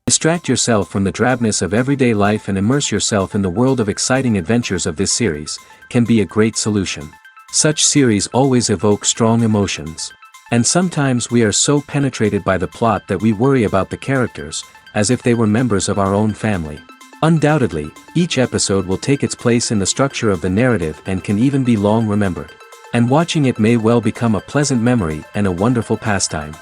Distract yourself from the drabness of everyday life and immerse yourself in the world of exciting adventures of this series, can be a great solution. Such series always evoke strong emotions. And sometimes we are so penetrated by the plot that we worry about the characters, as if they were members of our own family. Undoubtedly, each episode will take its place in the structure of the narrative and can even be long remembered. And watching it may well become a pleasant memory and a wonderful pastime.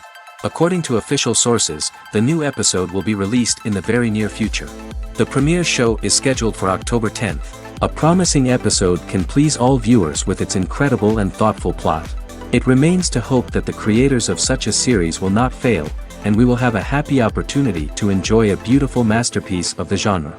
According to official sources, the new episode will be released in the very near future. The premiere show is scheduled for October 10th. A promising episode can please all viewers with its incredible and thoughtful plot. It remains to hope that the creators of such a series will not fail, and we will have a happy opportunity to enjoy a beautiful masterpiece of the genre.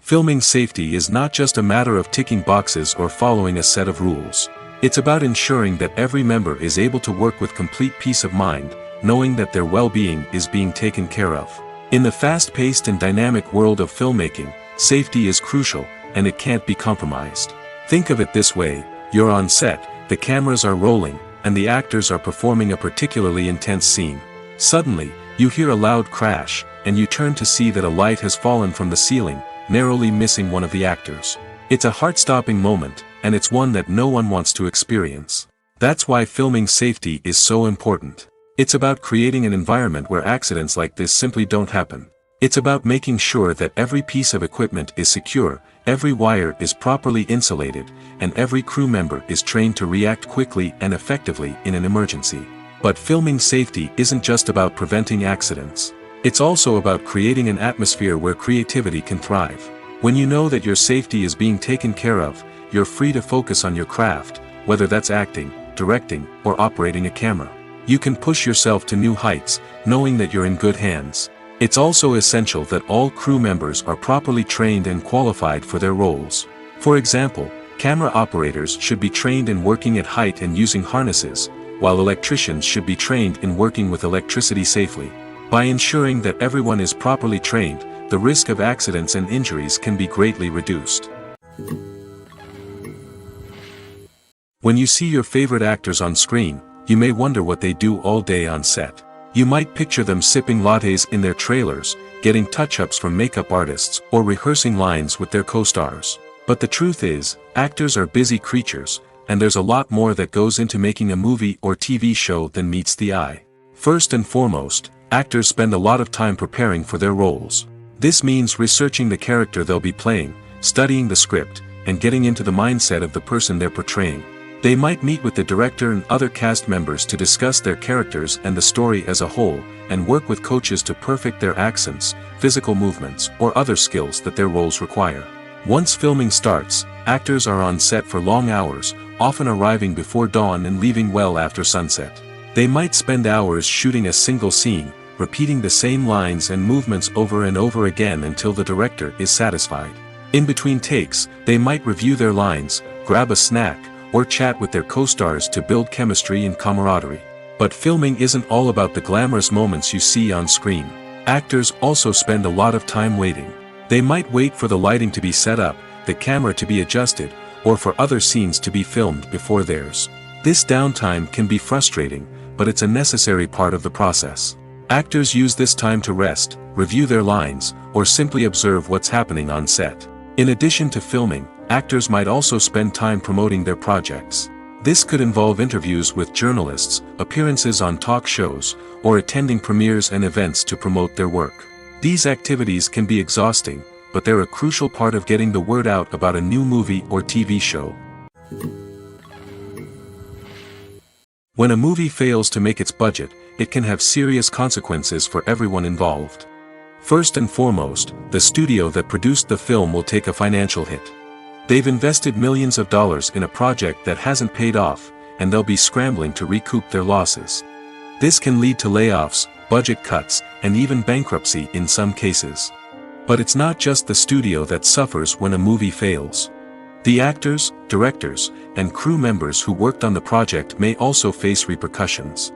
Filming safety is not just a matter of ticking boxes or following a set of rules. It's about ensuring that every member is able to work with complete peace of mind, knowing that their well-being is being taken care of. In the fast-paced and dynamic world of filmmaking, safety is crucial, and it can't be compromised. Think of it this way: you're on set, the cameras are rolling, and the actors are performing a particularly intense scene. Suddenly, you hear a loud crash, and you turn to see that a light has fallen from the ceiling, narrowly missing one of the actors. It's a heart-stopping moment, and it's one that no one wants to experience. That's why filming safety is so important. It's about creating an environment where accidents like this simply don't happen. It's about making sure that every piece of equipment is secure, every wire is properly insulated, and every crew member is trained to react quickly and effectively in an emergency. But filming safety isn't just about preventing accidents. It's also about creating an atmosphere where creativity can thrive. When you know that your safety is being taken care of, you're free to focus on your craft, whether that's acting, directing, or operating a camera. You can push yourself to new heights, knowing that you're in good hands. It's also essential that all crew members are properly trained and qualified for their roles. For example, camera operators should be trained in working at height and using harnesses, while electricians should be trained in working with electricity safely. By ensuring that everyone is properly trained, the risk of accidents and injuries can be greatly reduced. When you see your favorite actors on screen, you may wonder what they do all day on set. You might picture them sipping lattes in their trailers, getting touch-ups from makeup artists, or rehearsing lines with their co-stars. But the truth is, actors are busy creatures, and there's a lot more that goes into making a movie or TV show than meets the eye. First and foremost, actors spend a lot of time preparing for their roles. This means researching the character they'll be playing, studying the script, and getting into the mindset of the person they're portraying. They might meet with the director and other cast members to discuss their characters and the story as a whole, and work with coaches to perfect their accents, physical movements, or other skills that their roles require. Once filming starts, actors are on set for long hours, often arriving before dawn and leaving well after sunset. They might spend hours shooting a single scene, repeating the same lines and movements over and over again until the director is satisfied. In between takes, they might review their lines, grab a snack, or chat with their co-stars to build chemistry and camaraderie. But filming isn't all about the glamorous moments you see on screen. Actors also spend a lot of time waiting. They might wait for the lighting to be set up, the camera to be adjusted, or for other scenes to be filmed before theirs. This downtime can be frustrating, but it's a necessary part of the process. Actors use this time to rest, review their lines, or simply observe what's happening on set. In addition to filming, actors might also spend time promoting their projects. This could involve interviews with journalists, appearances on talk shows, or attending premieres and events to promote their work. These activities can be exhausting, but they're a crucial part of getting the word out about a new movie or TV show. When a movie fails to make its budget, it can have serious consequences for everyone involved. First and foremost, the studio that produced the film will take a financial hit. They've invested millions of dollars in a project that hasn't paid off, and they'll be scrambling to recoup their losses. This can lead to layoffs, budget cuts, and even bankruptcy in some cases. But it's not just the studio that suffers when a movie fails. The actors, directors, and crew members who worked on the project may also face repercussions.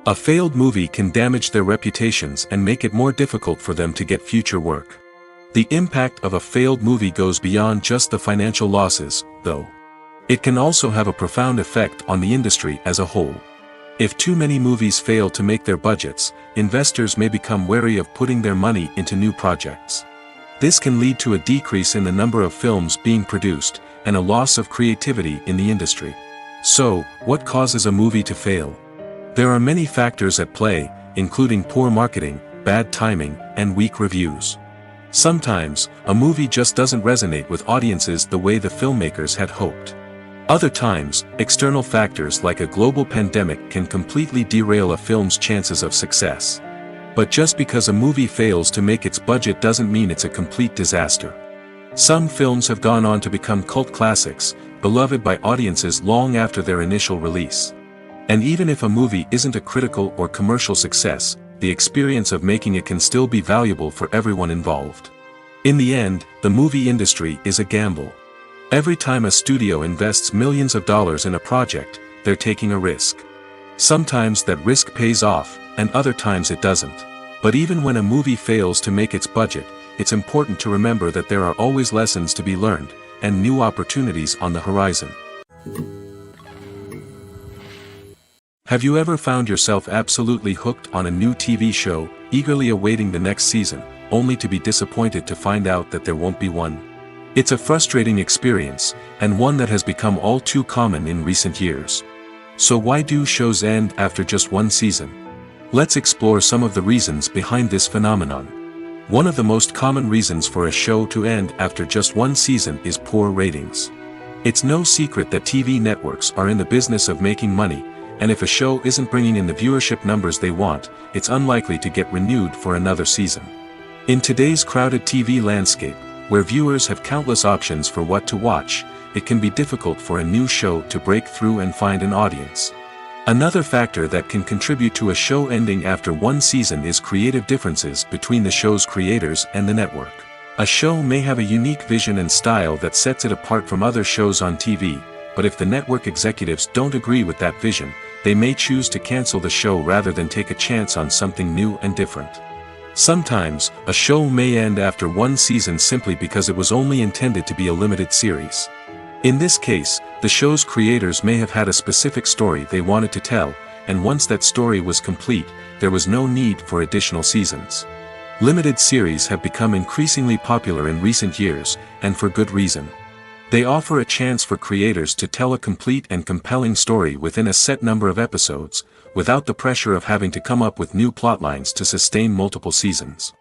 A failed movie can damage their reputations and make it more difficult for them to get future work. The impact of a failed movie goes beyond just the financial losses, though. It can also have a profound effect on the industry as a whole. If too many movies fail to make their budgets, investors may become wary of putting their money into new projects. This can lead to a decrease in the number of films being produced, and a loss of creativity in the industry. So, what causes a movie to fail? There are many factors at play, including poor marketing, bad timing, and weak reviews. Sometimes, a movie just doesn't resonate with audiences the way the filmmakers had hoped. Other times, external factors like a global pandemic can completely derail a film's chances of success. But just because a movie fails to make its budget doesn't mean it's a complete disaster. Some films have gone on to become cult classics, beloved by audiences long after their initial release. And even if a movie isn't a critical or commercial success, the experience of making it can still be valuable for everyone involved. In the end, the movie industry is a gamble. Every time a studio invests millions of dollars in a project, they're taking a risk. Sometimes that risk pays off, and other times it doesn't. But even when a movie fails to make its budget, it's important to remember that there are always lessons to be learned, and new opportunities on the horizon. Have you ever found yourself absolutely hooked on a new TV show, eagerly awaiting the next season, only to be disappointed to find out that there won't be one? It's a frustrating experience, and one that has become all too common in recent years. So why do shows end after just one season? Let's explore some of the reasons behind this phenomenon. One of the most common reasons for a show to end after just one season is poor ratings. It's no secret that TV networks are in the business of making money, and if a show isn't bringing in the viewership numbers they want, it's unlikely to get renewed for another season. In today's crowded TV landscape, where viewers have countless options for what to watch, it can be difficult for a new show to break through and find an audience. Another factor that can contribute to a show ending after one season is creative differences between the show's creators and the network. A show may have a unique vision and style that sets it apart from other shows on TV, but if the network executives don't agree with that vision, they may choose to cancel the show rather than take a chance on something new and different. Sometimes, a show may end after one season simply because it was only intended to be a limited series. In this case, the show's creators may have had a specific story they wanted to tell, and once that story was complete, there was no need for additional seasons. Limited series have become increasingly popular in recent years, and for good reason. They offer a chance for creators to tell a complete and compelling story within a set number of episodes, without the pressure of having to come up with new plotlines to sustain multiple seasons.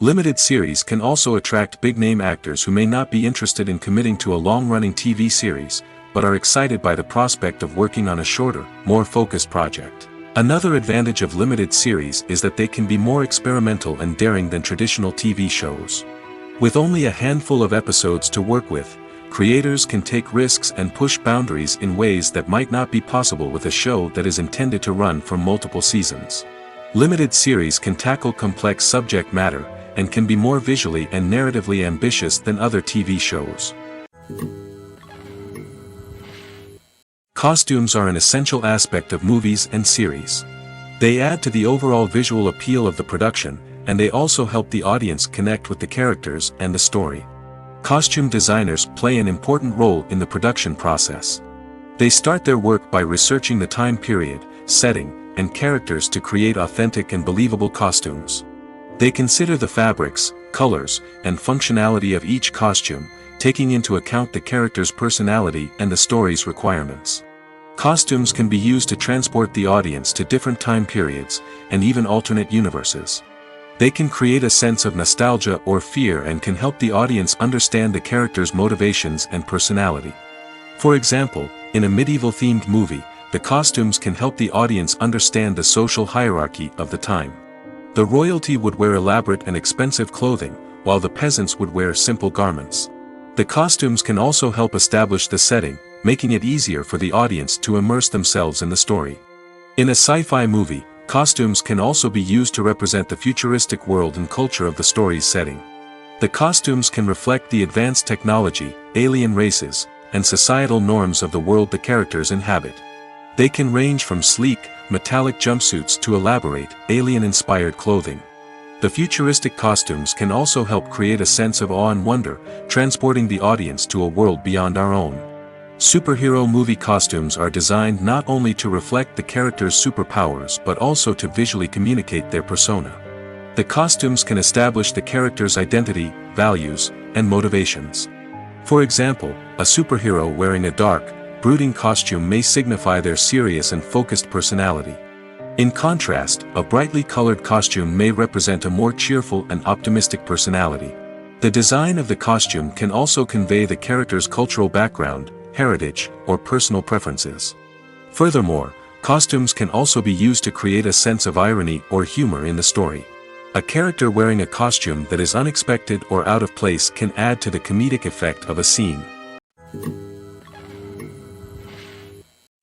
Limited series can also attract big-name actors who may not be interested in committing to a long-running TV series, but are excited by the prospect of working on a shorter, more focused project. Another advantage of limited series is that they can be more experimental and daring than traditional TV shows. With only a handful of episodes to work with, creators can take risks and push boundaries in ways that might not be possible with a show that is intended to run for multiple seasons. Limited series can tackle complex subject matter, and can be more visually and narratively ambitious than other TV shows. Costumes are an essential aspect of movies and series. They add to the overall visual appeal of the production, and they also help the audience connect with the characters and the story. Costume designers play an important role in the production process. They start their work by researching the time period, setting, and characters to create authentic and believable costumes. They consider the fabrics, colors, and functionality of each costume, taking into account the character's personality and the story's requirements. Costumes can be used to transport the audience to different time periods, and even alternate universes. They can create a sense of nostalgia or fear and can help the audience understand the character's motivations and personality. For example, in a medieval-themed movie, the costumes can help the audience understand the social hierarchy of the time. The royalty would wear elaborate and expensive clothing, while the peasants would wear simple garments. The costumes can also help establish the setting, making it easier for the audience to immerse themselves in the story. In a sci-fi movie, costumes can also be used to represent the futuristic world and culture of the story's setting. The costumes can reflect the advanced technology, alien races, and societal norms of the world the characters inhabit. They can range from sleek, metallic jumpsuits to elaborate, alien-inspired clothing. The futuristic costumes can also help create a sense of awe and wonder, transporting the audience to a world beyond our own. Superhero movie costumes are designed not only to reflect the character's superpowers but also to visually communicate their persona. The costumes can establish the character's identity, values, and motivations. For example, a superhero wearing a dark, brooding costume may signify their serious and focused personality. In contrast, a brightly colored costume may represent a more cheerful and optimistic personality. The design of the costume can also convey the character's cultural background, heritage, or personal preferences. Furthermore, costumes can also be used to create a sense of irony or humor in the story. A character wearing a costume that is unexpected or out of place can add to the comedic effect of a scene.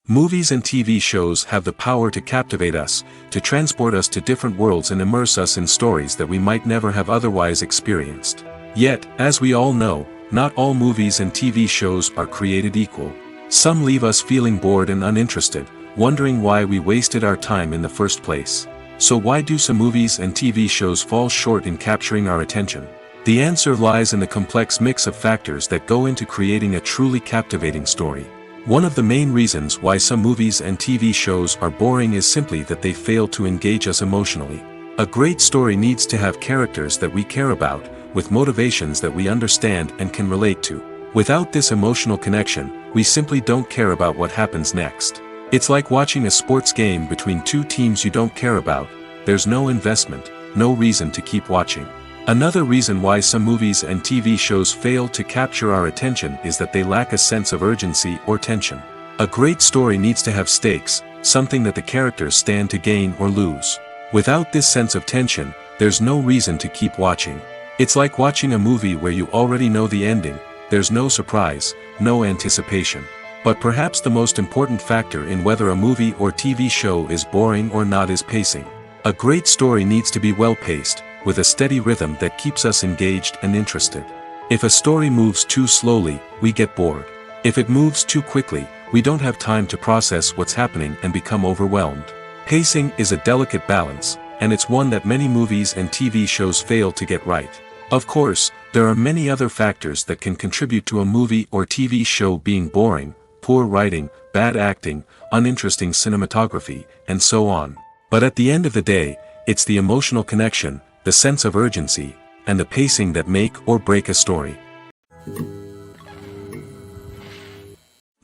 Movies and TV shows have the power to captivate us, to transport us to different worlds and immerse us in stories that we might never have otherwise experienced. Yet, as we all know, not all movies and TV shows are created equal. Some leave us feeling bored and uninterested, wondering why we wasted our time in the first place. So why do some movies and TV shows fall short in capturing our attention? The answer lies in the complex mix of factors that go into creating a truly captivating story. One of the main reasons why some movies and TV shows are boring is simply that they fail to engage us emotionally. A great story needs to have characters that we care about, with motivations that we understand and can relate to. Without this emotional connection, we simply don't care about what happens next. It's like watching a sports game between two teams you don't care about. There's no investment, no reason to keep watching. Another reason why some movies and TV shows fail to capture our attention is that they lack a sense of urgency or tension. A great story needs to have stakes, something that the characters stand to gain or lose. Without this sense of tension, there's no reason to keep watching. It's like watching a movie where you already know the ending. There's no surprise, no anticipation. But perhaps the most important factor in whether a movie or TV show is boring or not is pacing. A great story needs to be well-paced, with a steady rhythm that keeps us engaged and interested. If a story moves too slowly, we get bored. If it moves too quickly, we don't have time to process what's happening and become overwhelmed. Pacing is a delicate balance, and it's one that many movies and TV shows fail to get right. Of course, there are many other factors that can contribute to a movie or TV show being boring: poor writing, bad acting, uninteresting cinematography, and so on. But at the end of the day, it's the emotional connection, the sense of urgency, and the pacing that make or break a story.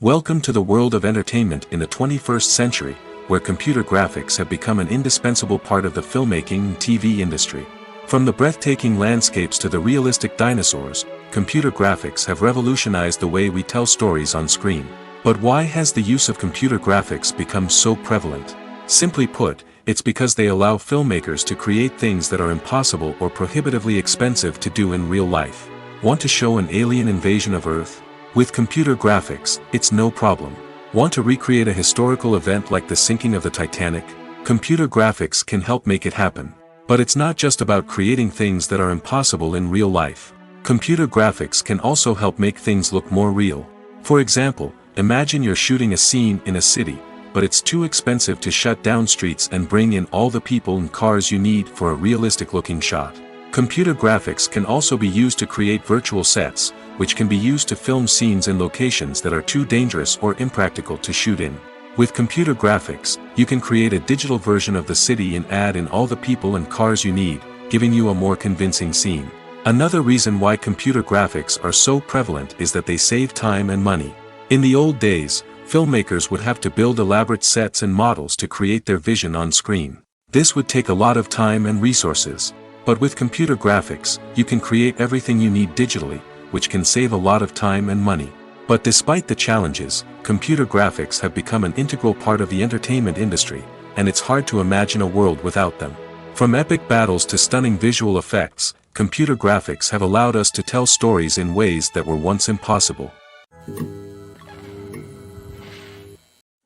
Welcome to the world of entertainment in the 21st century, where computer graphics have become an indispensable part of the filmmaking and TV industry. From the breathtaking landscapes to the realistic dinosaurs, computer graphics have revolutionized the way we tell stories on screen. But why has the use of computer graphics become so prevalent? Simply put, it's because they allow filmmakers to create things that are impossible or prohibitively expensive to do in real life. Want to show an alien invasion of Earth? With computer graphics, it's no problem. Want to recreate a historical event like the sinking of the Titanic? Computer graphics can help make it happen. But it's not just about creating things that are impossible in real life. Computer graphics can also help make things look more real. For example, imagine you're shooting a scene in a city, but it's too expensive to shut down streets and bring in all the people and cars you need for a realistic-looking shot. Computer graphics can also be used to create virtual sets, which can be used to film scenes in locations that are too dangerous or impractical to shoot in. With computer graphics, you can create a digital version of the city and add in all the people and cars you need, giving you a more convincing scene. Another reason why computer graphics are so prevalent is that they save time and money. In the old days, Filmmakers would have to build elaborate sets and models to create their vision on screen. This would take a lot of time and resources. But with computer graphics, you can create everything you need digitally, which can save a lot of time and money. But despite the challenges, computer graphics have become an integral part of the entertainment industry, and it's hard to imagine a world without them. From epic battles to stunning visual effects, computer graphics have allowed us to tell stories in ways that were once impossible.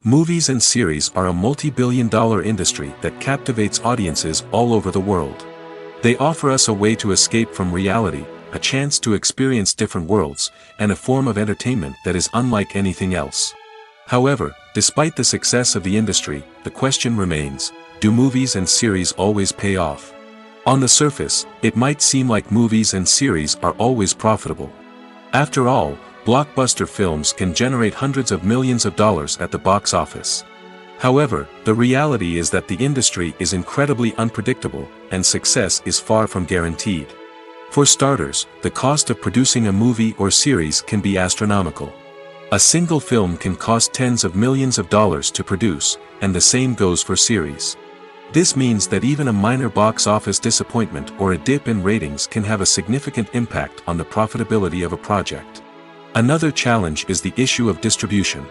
Movies and series are a multi-billion-dollar industry that captivates audiences all over the world. They offer us a way to escape from reality, a chance to experience different worlds, and a form of entertainment that is unlike anything else. However, despite the success of the industry, the question remains, do movies and series always pay off? On the surface, it might seem like movies and series are always profitable. After all, blockbuster films can generate hundreds of millions of dollars at the box office. However, the reality is that the industry is incredibly unpredictable, and success is far from guaranteed. For starters, the cost of producing a movie or series can be astronomical. A single film can cost tens of millions of dollars to produce, and the same goes for series. This means that even a minor box office disappointment or a dip in ratings can have a significant impact on the profitability of a project. Another challenge is the issue of distribution.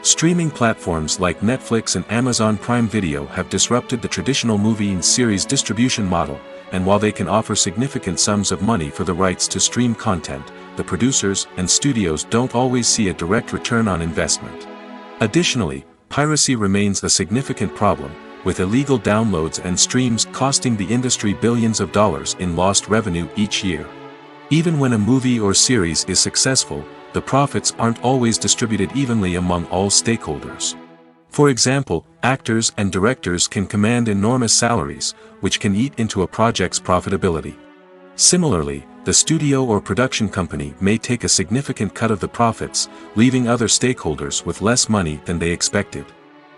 Streaming platforms like Netflix and Amazon Prime Video have disrupted the traditional movie and series distribution model, and while they can offer significant sums of money for the rights to stream content, the producers and studios don't always see a direct return on investment. Additionally, piracy remains a significant problem, with illegal downloads and streams costing the industry billions of dollars in lost revenue each year. Even when a movie or series is successful, the profits aren't always distributed evenly among all stakeholders. For example, actors and directors can command enormous salaries, which can eat into a project's profitability. Similarly, the studio or production company may take a significant cut of the profits, leaving other stakeholders with less money than they expected.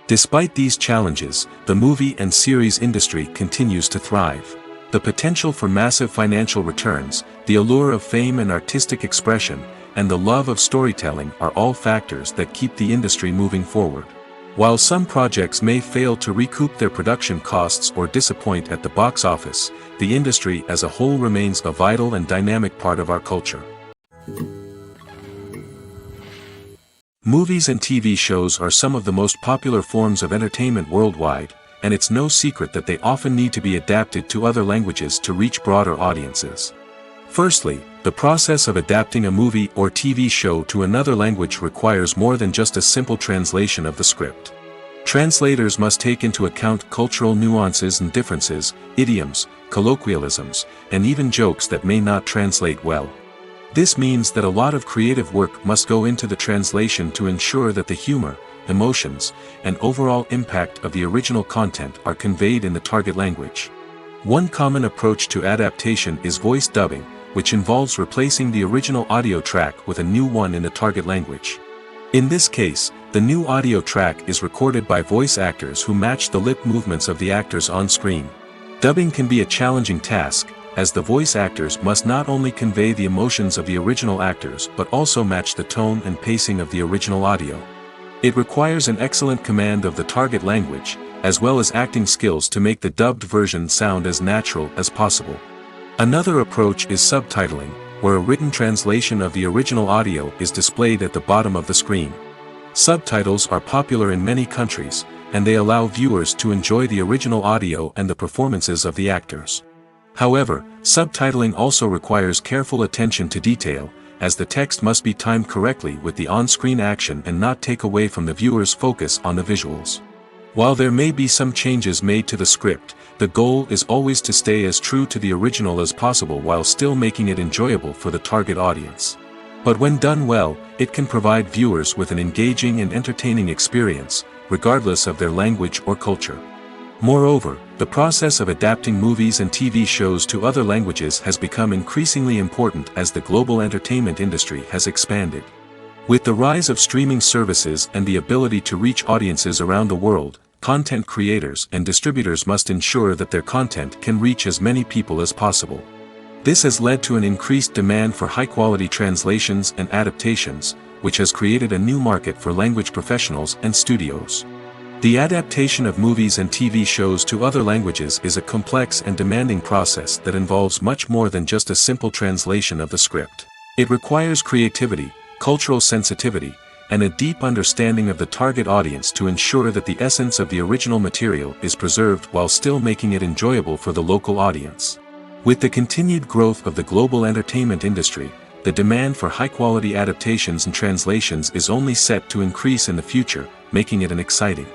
Despite these challenges, the movie and series industry continues to thrive. The potential for massive financial returns, the allure of fame and artistic expression, and the love of storytelling are all factors that keep the industry moving forward. While some projects may fail to recoup their production costs or disappoint at the box office, the industry as a whole remains a vital and dynamic part of our culture. Movies and TV shows are some of the most popular forms of entertainment worldwide, and it's no secret that they often need to be adapted to other languages to reach broader audiences. Firstly, the process of adapting a movie or TV show to another language requires more than just a simple translation of the script. Translators must take into account cultural nuances and differences, idioms, colloquialisms, and even jokes that may not translate well. This means that a lot of creative work must go into the translation to ensure that the humor, emotions, and overall impact of the original content are conveyed in the target language. One common approach to adaptation is voice dubbing, which involves replacing the original audio track with a new one in the target language. In this case, the new audio track is recorded by voice actors who match the lip movements of the actors on screen. Dubbing can be a challenging task, as the voice actors must not only convey the emotions of the original actors but also match the tone and pacing of the original audio. It requires an excellent command of the target language, as well as acting skills to make the dubbed version sound as natural as possible. Another approach is subtitling, where a written translation of the original audio is displayed at the bottom of the screen. Subtitles are popular in many countries, and they allow viewers to enjoy the original audio and the performances of the actors. However, subtitling also requires careful attention to detail, as the text must be timed correctly with the on-screen action and not take away from the viewer's focus on the visuals. While there may be some changes made to the script, the goal is always to stay as true to the original as possible while still making it enjoyable for the target audience. But when done well, it can provide viewers with an engaging and entertaining experience, regardless of their language or culture. Moreover, the process of adapting movies and TV shows to other languages has become increasingly important as the global entertainment industry has expanded. With the rise of streaming services and the ability to reach audiences around the world, content creators and distributors must ensure that their content can reach as many people as possible. This has led to an increased demand for high-quality translations and adaptations, which has created a new market for language professionals and studios. The adaptation of movies and TV shows to other languages is a complex and demanding process that involves much more than just a simple translation of the script. It requires creativity, cultural sensitivity, and a deep understanding of the target audience to ensure that the essence of the original material is preserved while still making it enjoyable for the local audience. With the continued growth of the global entertainment industry, the demand for high-quality adaptations and translations is only set to increase in the future, making it an exciting.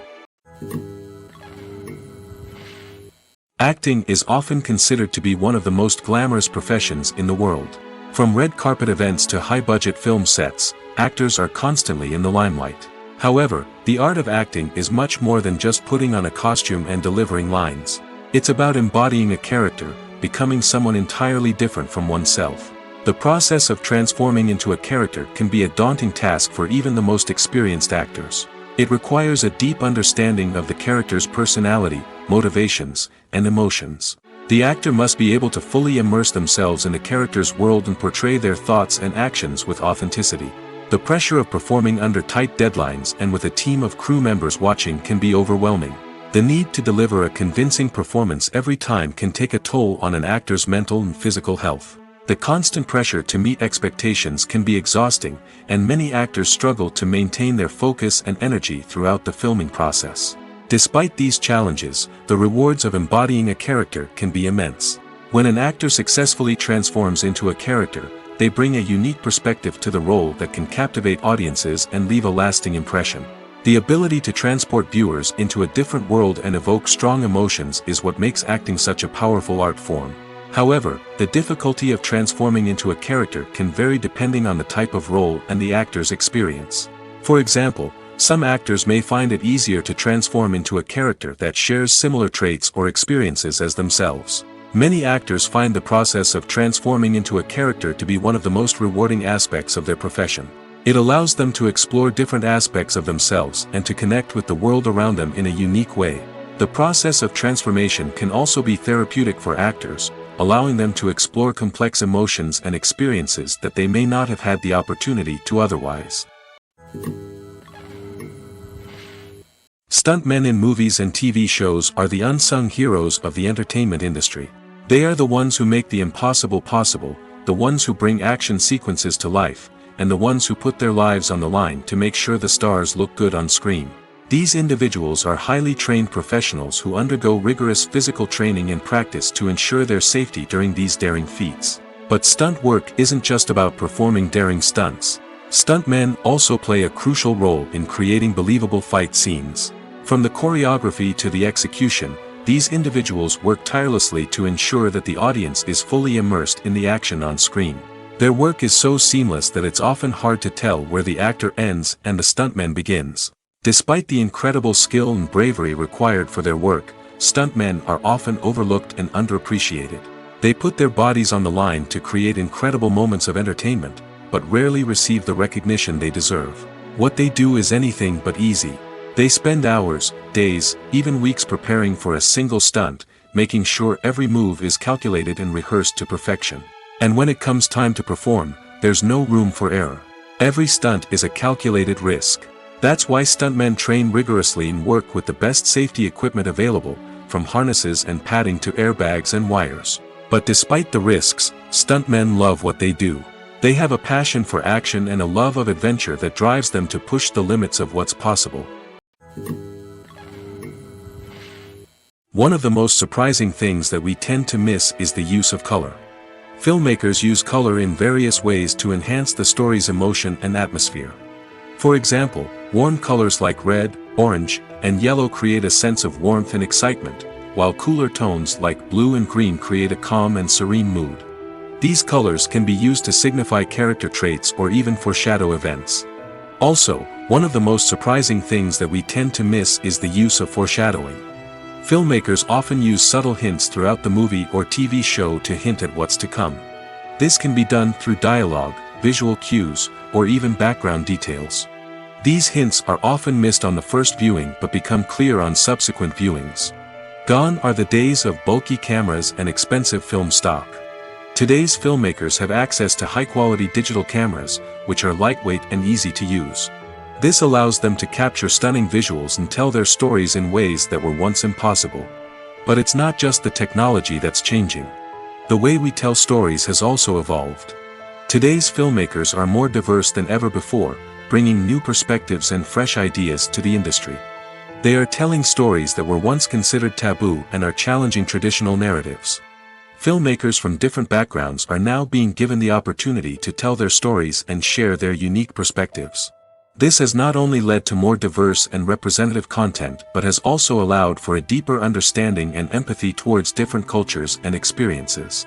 Acting is often considered to be one of the most glamorous professions in the world. From red carpet events to high-budget film sets, actors are constantly in the limelight. However, the art of acting is much more than just putting on a costume and delivering lines. It's about embodying a character, becoming someone entirely different from oneself. The process of transforming into a character can be a daunting task for even the most experienced actors. It requires a deep understanding of the character's personality, motivations, and emotions. The actor must be able to fully immerse themselves in the character's world and portray their thoughts and actions with authenticity. The pressure of performing under tight deadlines and with a team of crew members watching can be overwhelming. The need to deliver a convincing performance every time can take a toll on an actor's mental and physical health. The constant pressure to meet expectations can be exhausting, and many actors struggle to maintain their focus and energy throughout the filming process. Despite these challenges, the rewards of embodying a character can be immense. When an actor successfully transforms into a character, they bring a unique perspective to the role that can captivate audiences and leave a lasting impression. The ability to transport viewers into a different world and evoke strong emotions is what makes acting such a powerful art form. However, the difficulty of transforming into a character can vary depending on the type of role and the actor's experience. For example, some actors may find it easier to transform into a character that shares similar traits or experiences as themselves. Many actors find the process of transforming into a character to be one of the most rewarding aspects of their profession. It allows them to explore different aspects of themselves and to connect with the world around them in a unique way. The process of transformation can also be therapeutic for actors, allowing them to explore complex emotions and experiences that they may not have had the opportunity to otherwise. Stuntmen in movies and TV shows are the unsung heroes of the entertainment industry. They are the ones who make the impossible possible, the ones who bring action sequences to life, and the ones who put their lives on the line to make sure the stars look good on screen. These individuals are highly trained professionals who undergo rigorous physical training and practice to ensure their safety during these daring feats. But stunt work isn't just about performing daring stunts. Stuntmen also play a crucial role in creating believable fight scenes. From the choreography to the execution, these individuals work tirelessly to ensure that the audience is fully immersed in the action on screen. Their work is so seamless that it's often hard to tell where the actor ends and the stuntman begins. Despite the incredible skill and bravery required for their work, stuntmen are often overlooked and underappreciated. They put their bodies on the line to create incredible moments of entertainment, but rarely receive the recognition they deserve. What they do is anything but easy. They spend hours, days, even weeks preparing for a single stunt, making sure every move is calculated and rehearsed to perfection. And when it comes time to perform, there's no room for error. Every stunt is a calculated risk. That's why stuntmen train rigorously and work with the best safety equipment available, from harnesses and padding to airbags and wires. But despite the risks, stuntmen love what they do. They have a passion for action and a love of adventure that drives them to push the limits of what's possible. One of the most surprising things that we tend to miss is the use of color. Filmmakers use color in various ways to enhance the story's emotion and atmosphere. For example, warm colors like red, orange, and yellow create a sense of warmth and excitement, while cooler tones like blue and green create a calm and serene mood. These colors can be used to signify character traits or even foreshadow events. Also, one of the most surprising things that we tend to miss is the use of foreshadowing. Filmmakers often use subtle hints throughout the movie or TV show to hint at what's to come. This can be done through dialogue, visual cues, or even background details. These hints are often missed on the first viewing but become clear on subsequent viewings. Gone are the days of bulky cameras and expensive film stock. Today's filmmakers have access to high-quality digital cameras, which are lightweight and easy to use. This allows them to capture stunning visuals and tell their stories in ways that were once impossible. But it's not just the technology that's changing. The way we tell stories has also evolved. Today's filmmakers are more diverse than ever before, bringing new perspectives and fresh ideas to the industry. They are telling stories that were once considered taboo and are challenging traditional narratives. Filmmakers from different backgrounds are now being given the opportunity to tell their stories and share their unique perspectives. This has not only led to more diverse and representative content but has also allowed for a deeper understanding and empathy towards different cultures and experiences.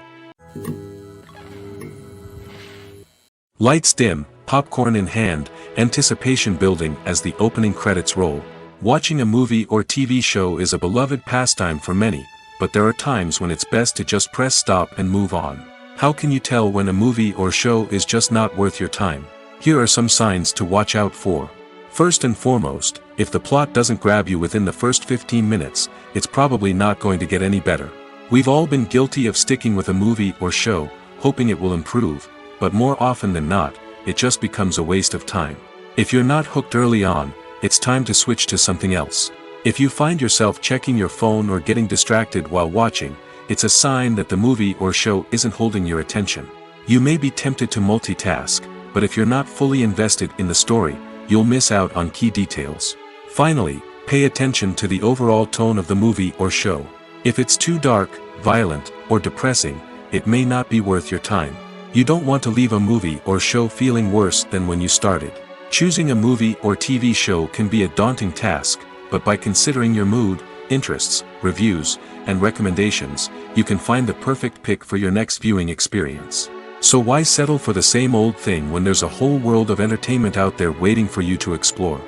Lights dim, popcorn in hand, anticipation building as the opening credits roll. Watching a movie or TV show is a beloved pastime for many, but there are times when it's best to just press stop and move on. How can you tell when a movie or show is just not worth your time? Here are some signs to watch out for. First and foremost, if the plot doesn't grab you within the first 15 minutes, it's probably not going to get any better. We've all been guilty of sticking with a movie or show, hoping it will improve, but more often than not, it just becomes a waste of time. If you're not hooked early on, it's time to switch to something else. If you find yourself checking your phone or getting distracted while watching, it's a sign that the movie or show isn't holding your attention. You may be tempted to multitask, but if you're not fully invested in the story, you'll miss out on key details. Finally, pay attention to the overall tone of the movie or show. If it's too dark, violent, or depressing, it may not be worth your time. You don't want to leave a movie or show feeling worse than when you started. Choosing a movie or TV show can be a daunting task, but by considering your mood, interests, reviews, and recommendations, you can find the perfect pick for your next viewing experience. So why settle for the same old thing when there's a whole world of entertainment out there waiting for you to explore?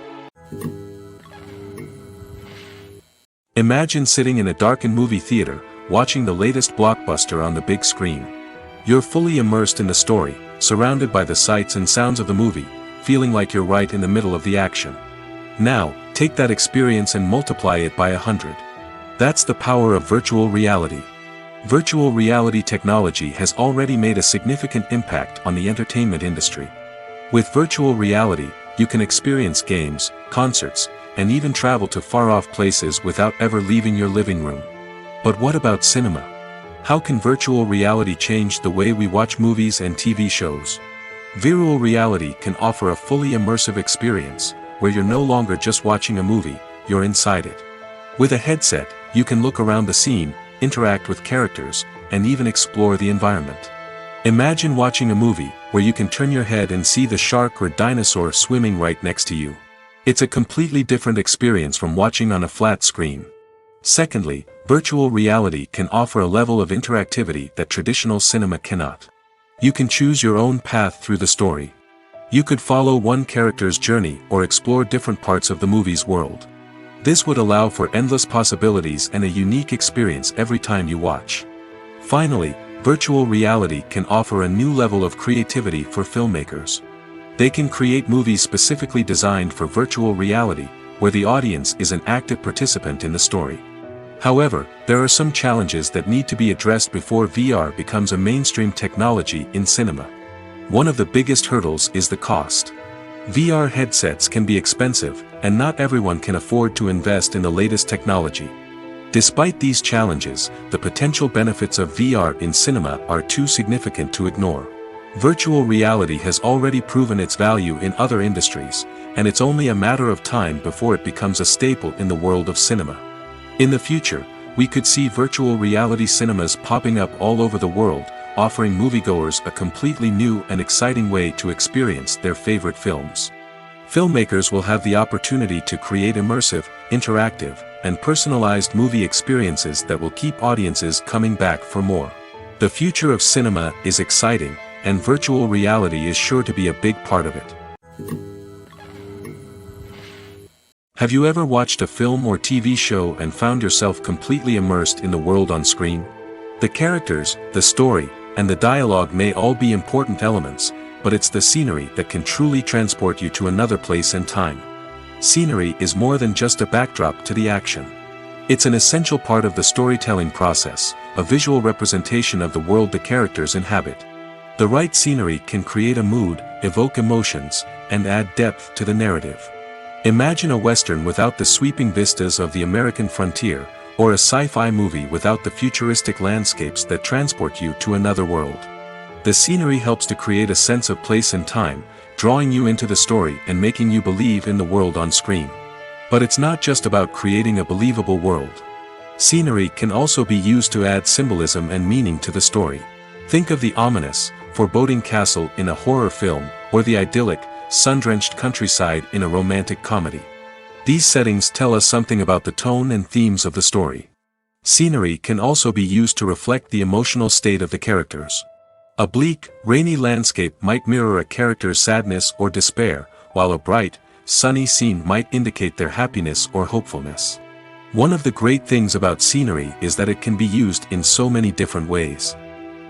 Imagine sitting in a darkened movie theater, watching the latest blockbuster on the big screen. You're fully immersed in the story, surrounded by the sights and sounds of the movie, feeling like you're right in the middle of the action. Now, take that experience and multiply it by 100. That's the power of virtual reality. Virtual reality technology has already made a significant impact on the entertainment industry. With virtual reality, you can experience games, concerts, and even travel to far-off places without ever leaving your living room. But what about cinema? How can virtual reality change the way we watch movies and TV shows? Virtual reality can offer a fully immersive experience, where you're no longer just watching a movie, you're inside it. With a headset, you can look around the scene, interact with characters, and even explore the environment. Imagine watching a movie, where you can turn your head and see the shark or dinosaur swimming right next to you. It's a completely different experience from watching on a flat screen. Secondly, virtual reality can offer a level of interactivity that traditional cinema cannot. You can choose your own path through the story. You could follow one character's journey or explore different parts of the movie's world. This would allow for endless possibilities and a unique experience every time you watch. Finally, virtual reality can offer a new level of creativity for filmmakers. They can create movies specifically designed for virtual reality, where the audience is an active participant in the story. However, there are some challenges that need to be addressed before VR becomes a mainstream technology in cinema. One of the biggest hurdles is the cost. VR headsets can be expensive, and not everyone can afford to invest in the latest technology. Despite these challenges, the potential benefits of VR in cinema are too significant to ignore. Virtual reality has already proven its value in other industries, and it's only a matter of time before it becomes a staple in the world of cinema. In the future, we could see virtual reality cinemas popping up all over the world, offering moviegoers a completely new and exciting way to experience their favorite films. Filmmakers will have the opportunity to create immersive, interactive, and personalized movie experiences that will keep audiences coming back for more. The future of cinema is exciting, and virtual reality is sure to be a big part of it. Have you ever watched a film or TV show and found yourself completely immersed in the world on screen? The characters, the story, and the dialogue may all be important elements, but it's the scenery that can truly transport you to another place and time. Scenery is more than just a backdrop to the action. It's an essential part of the storytelling process, a visual representation of the world the characters inhabit. The right scenery can create a mood, evoke emotions, and add depth to the narrative. Imagine a Western without the sweeping vistas of the American frontier, or a sci-fi movie without the futuristic landscapes that transport you to another world. The scenery helps to create a sense of place and time, drawing you into the story and making you believe in the world on screen. But it's not just about creating a believable world. Scenery can also be used to add symbolism and meaning to the story. Think of the ominous, foreboding castle in a horror film, or the idyllic, sun-drenched countryside in a romantic comedy. These settings tell us something about the tone and themes of the story. Scenery can also be used to reflect the emotional state of the characters. A bleak, rainy landscape might mirror a character's sadness or despair, while a bright, sunny scene might indicate their happiness or hopefulness. One of the great things about scenery is that it can be used in so many different ways.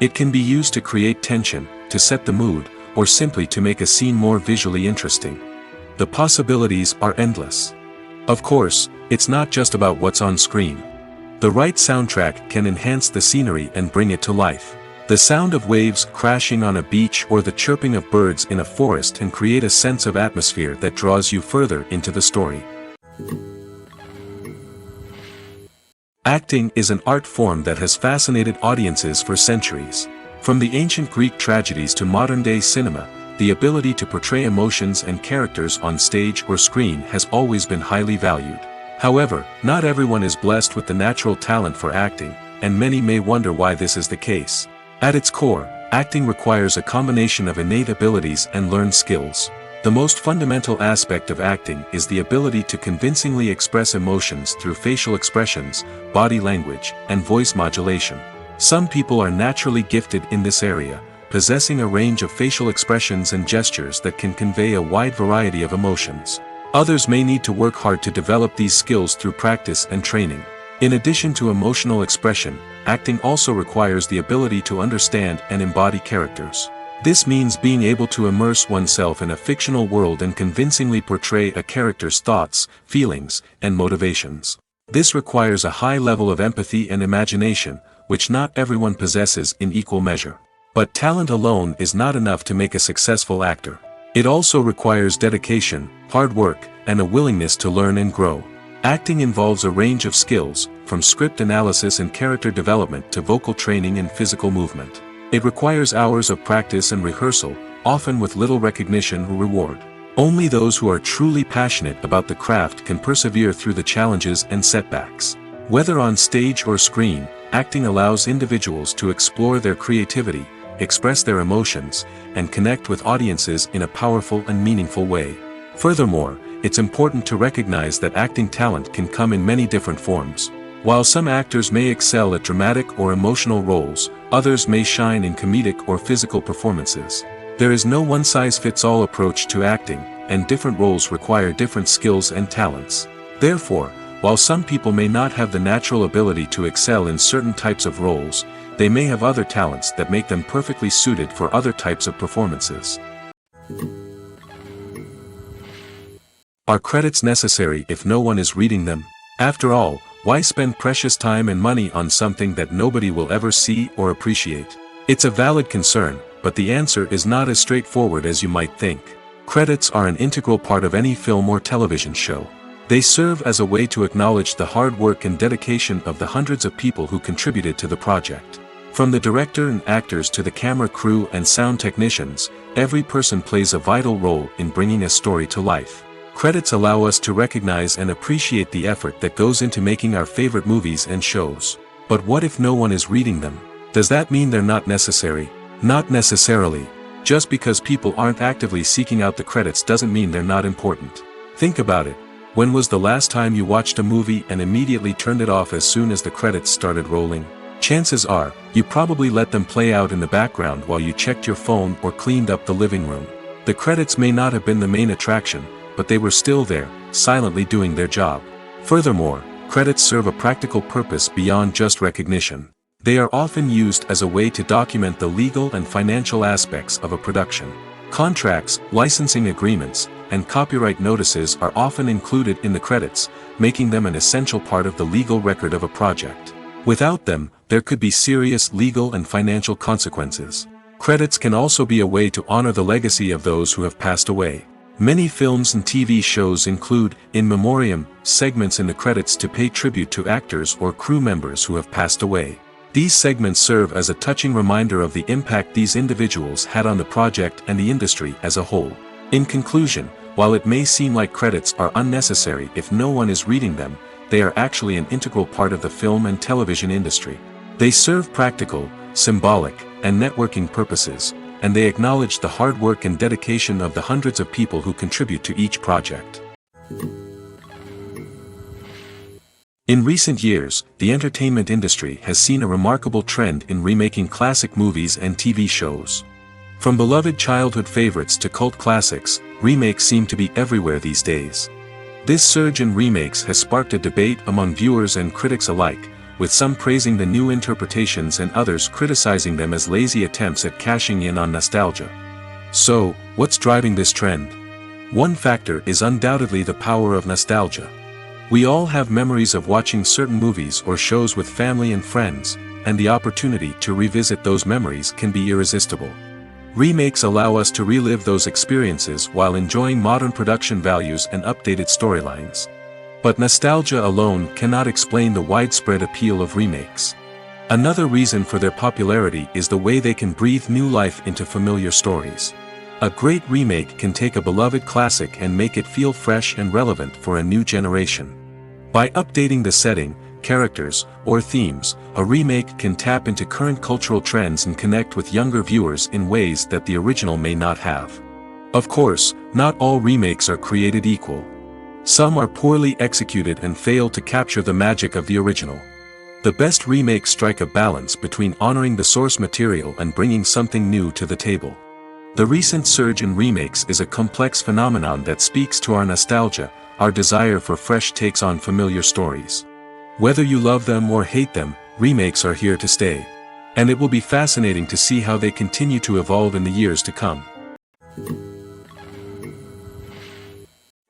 It can be used to create tension, to set the mood, or simply to make a scene more visually interesting. The possibilities are endless. Of course, it's not just about what's on screen. The right soundtrack can enhance the scenery and bring it to life. The sound of waves crashing on a beach or the chirping of birds in a forest can create a sense of atmosphere that draws you further into the story. Acting is an art form that has fascinated audiences for centuries. From the ancient Greek tragedies to modern-day cinema, the ability to portray emotions and characters on stage or screen has always been highly valued. However, not everyone is blessed with the natural talent for acting, and many may wonder why this is the case. At its core, acting requires a combination of innate abilities and learned skills. The most fundamental aspect of acting is the ability to convincingly express emotions through facial expressions, body language, and voice modulation. Some people are naturally gifted in this area, possessing a range of facial expressions and gestures that can convey a wide variety of emotions. Others may need to work hard to develop these skills through practice and training. In addition to emotional expression, acting also requires the ability to understand and embody characters. This means being able to immerse oneself in a fictional world and convincingly portray a character's thoughts, feelings, and motivations. This requires a high level of empathy and imagination, which not everyone possesses in equal measure. But talent alone is not enough to make a successful actor. It also requires dedication, hard work, and a willingness to learn and grow. Acting involves a range of skills, from script analysis and character development to vocal training and physical movement. It requires hours of practice and rehearsal, often with little recognition or reward. Only those who are truly passionate about the craft can persevere through the challenges and setbacks. Whether on stage or screen, acting allows individuals to explore their creativity, express their emotions, and connect with audiences in a powerful and meaningful way. Furthermore, it's important to recognize that acting talent can come in many different forms. While some actors may excel at dramatic or emotional roles, others may shine in comedic or physical performances. There is no one-size-fits-all approach to acting, and different roles require different skills and talents. Therefore, while some people may not have the natural ability to excel in certain types of roles, they may have other talents that make them perfectly suited for other types of performances. Are credits necessary if no one is reading them? After all, why spend precious time and money on something that nobody will ever see or appreciate? It's a valid concern, but the answer is not as straightforward as you might think. Credits are an integral part of any film or television show. They serve as a way to acknowledge the hard work and dedication of the hundreds of people who contributed to the project. From the director and actors to the camera crew and sound technicians, every person plays a vital role in bringing a story to life. Credits allow us to recognize and appreciate the effort that goes into making our favorite movies and shows. But what if no one is reading them? Does that mean they're not necessary? Not necessarily. Just because people aren't actively seeking out the credits doesn't mean they're not important. Think about it. When was the last time you watched a movie and immediately turned it off as soon as the credits started rolling? Chances are, you probably let them play out in the background while you checked your phone or cleaned up the living room. The credits may not have been the main attraction, but they were still there, silently doing their job. Furthermore, credits serve a practical purpose beyond just recognition. They are often used as a way to document the legal and financial aspects of a production. Contracts, licensing agreements, and copyright notices are often included in the credits, making them an essential part of the legal record of a project. Without them, there could be serious legal and financial consequences. Credits can also be a way to honor the legacy of those who have passed away. Many films and TV shows include, in memoriam, segments in the credits to pay tribute to actors or crew members who have passed away. These segments serve as a touching reminder of the impact these individuals had on the project and the industry as a whole. In conclusion, while it may seem like credits are unnecessary if no one is reading them, they are actually an integral part of the film and television industry. They serve practical, symbolic, and networking purposes, and they acknowledge the hard work and dedication of the hundreds of people who contribute to each project. In recent years, the entertainment industry has seen a remarkable trend in remaking classic movies and TV shows. From beloved childhood favorites to cult classics, remakes seem to be everywhere these days. This surge in remakes has sparked a debate among viewers and critics alike, with some praising the new interpretations and others criticizing them as lazy attempts at cashing in on nostalgia. So, what's driving this trend? One factor is undoubtedly the power of nostalgia. We all have memories of watching certain movies or shows with family and friends, and the opportunity to revisit those memories can be irresistible. Remakes allow us to relive those experiences while enjoying modern production values and updated storylines. But nostalgia alone cannot explain the widespread appeal of remakes. Another reason for their popularity is the way they can breathe new life into familiar stories. A great remake can take a beloved classic and make it feel fresh and relevant for a new generation. By updating the setting, characters, or themes, a remake can tap into current cultural trends and connect with younger viewers in ways that the original may not have. Of course, not all remakes are created equal. Some are poorly executed and fail to capture the magic of the original. The best remakes strike a balance between honoring the source material and bringing something new to the table. The recent surge in remakes is a complex phenomenon that speaks to our nostalgia, our desire for fresh takes on familiar stories. Whether you love them or hate them, remakes are here to stay. And it will be fascinating to see how they continue to evolve in the years to come.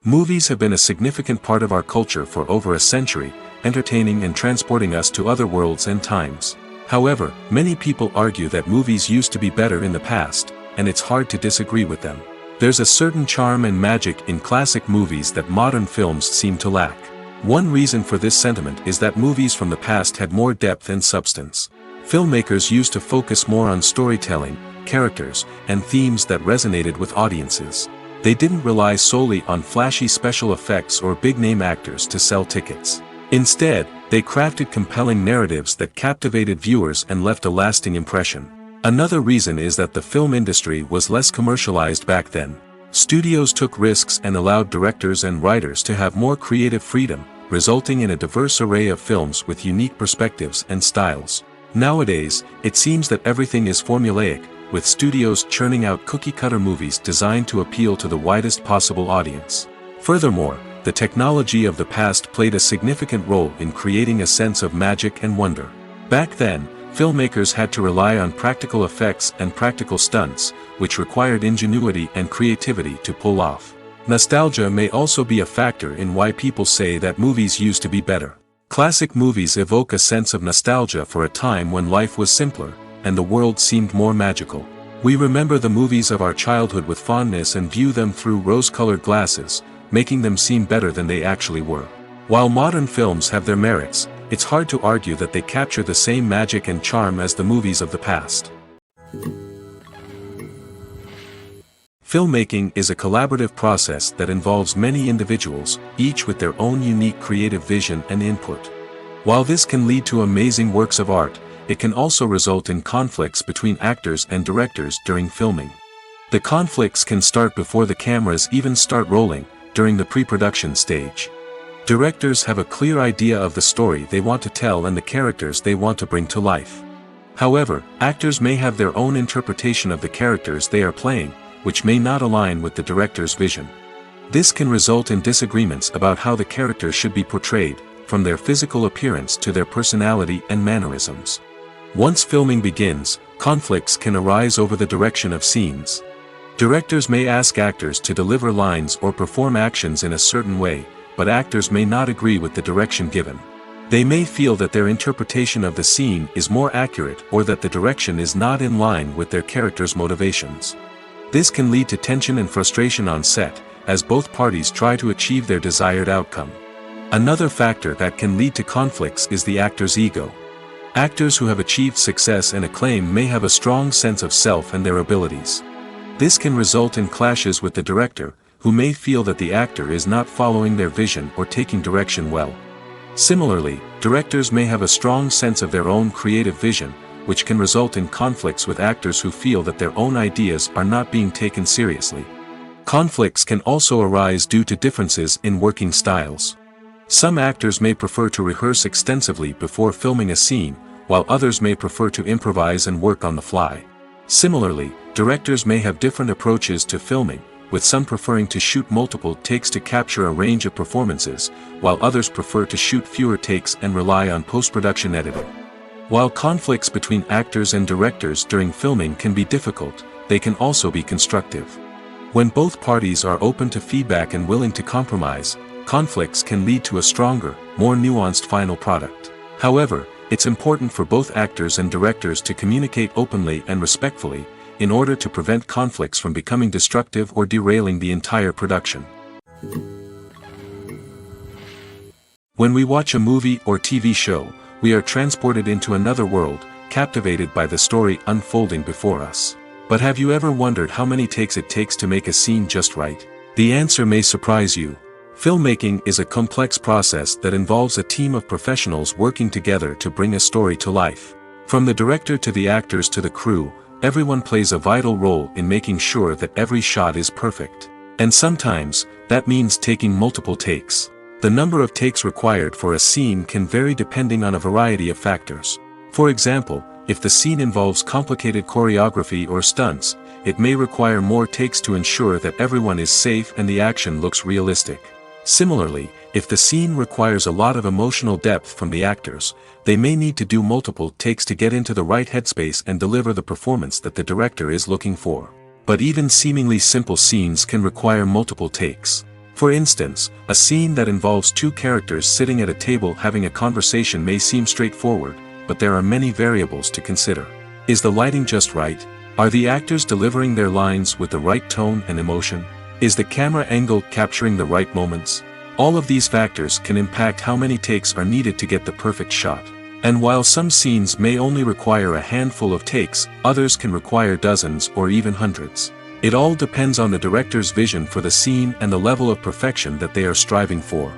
Movies have been a significant part of our culture for over a century, entertaining and transporting us to other worlds and times. However, many people argue that movies used to be better in the past, and it's hard to disagree with them. There's a certain charm and magic in classic movies that modern films seem to lack. One reason for this sentiment is that movies from the past had more depth and substance. Filmmakers used to focus more on storytelling, characters, and themes that resonated with audiences. They didn't rely solely on flashy special effects or big-name actors to sell tickets. Instead, they crafted compelling narratives that captivated viewers and left a lasting impression. Another reason is that the film industry was less commercialized back then. Studios took risks and allowed directors and writers to have more creative freedom, resulting in a diverse array of films with unique perspectives and styles. Nowadays, it seems that everything is formulaic, with studios churning out cookie-cutter movies designed to appeal to the widest possible audience. Furthermore, the technology of the past played a significant role in creating a sense of magic and wonder. Back then, filmmakers had to rely on practical effects and practical stunts, which required ingenuity and creativity to pull off. Nostalgia may also be a factor in why people say that movies used to be better. Classic movies evoke a sense of nostalgia for a time when life was simpler, and the world seemed more magical. We remember the movies of our childhood with fondness and view them through rose-colored glasses, making them seem better than they actually were. While modern films have their merits, it's hard to argue that they capture the same magic and charm as the movies of the past. Filmmaking is a collaborative process that involves many individuals, each with their own unique creative vision and input. While this can lead to amazing works of art, it can also result in conflicts between actors and directors during filming. The conflicts can start before the cameras even start rolling, during the pre-production stage. Directors have a clear idea of the story they want to tell and the characters they want to bring to life. However, actors may have their own interpretation of the characters they are playing, which may not align with the director's vision. This can result in disagreements about how the characters should be portrayed, from their physical appearance to their personality and mannerisms. Once filming begins, conflicts can arise over the direction of scenes. Directors may ask actors to deliver lines or perform actions in a certain way, but actors may not agree with the direction given. They may feel that their interpretation of the scene is more accurate or that the direction is not in line with their character's motivations. This can lead to tension and frustration on set, as both parties try to achieve their desired outcome. Another factor that can lead to conflicts is the actor's ego. Actors who have achieved success and acclaim may have a strong sense of self and their abilities. This can result in clashes with the director, who may feel that the actor is not following their vision or taking direction well. Similarly, directors may have a strong sense of their own creative vision, which can result in conflicts with actors who feel that their own ideas are not being taken seriously. Conflicts can also arise due to differences in working styles. Some actors may prefer to rehearse extensively before filming a scene, while others may prefer to improvise and work on the fly. Similarly, directors may have different approaches to filming, with some preferring to shoot multiple takes to capture a range of performances, while others prefer to shoot fewer takes and rely on post-production editing. While conflicts between actors and directors during filming can be difficult, they can also be constructive. When both parties are open to feedback and willing to compromise, conflicts can lead to a stronger, more nuanced final product. However, it's important for both actors and directors to communicate openly and respectfully, in order to prevent conflicts from becoming destructive or derailing the entire production. When we watch a movie or TV show, we are transported into another world, captivated by the story unfolding before us. But have you ever wondered how many takes it takes to make a scene just right? The answer may surprise you. Filmmaking is a complex process that involves a team of professionals working together to bring a story to life. From the director to the actors to the crew, everyone plays a vital role in making sure that every shot is perfect. And sometimes, that means taking multiple takes. The number of takes required for a scene can vary depending on a variety of factors. For example, if the scene involves complicated choreography or stunts, it may require more takes to ensure that everyone is safe and the action looks realistic. Similarly, if the scene requires a lot of emotional depth from the actors, they may need to do multiple takes to get into the right headspace and deliver the performance that the director is looking for. But even seemingly simple scenes can require multiple takes. For instance, a scene that involves two characters sitting at a table having a conversation may seem straightforward, but there are many variables to consider. Is the lighting just right? Are the actors delivering their lines with the right tone and emotion? Is the camera angle capturing the right moments? All of these factors can impact how many takes are needed to get the perfect shot. And while some scenes may only require a handful of takes, others can require dozens or even hundreds. It all depends on the director's vision for the scene and the level of perfection that they are striving for.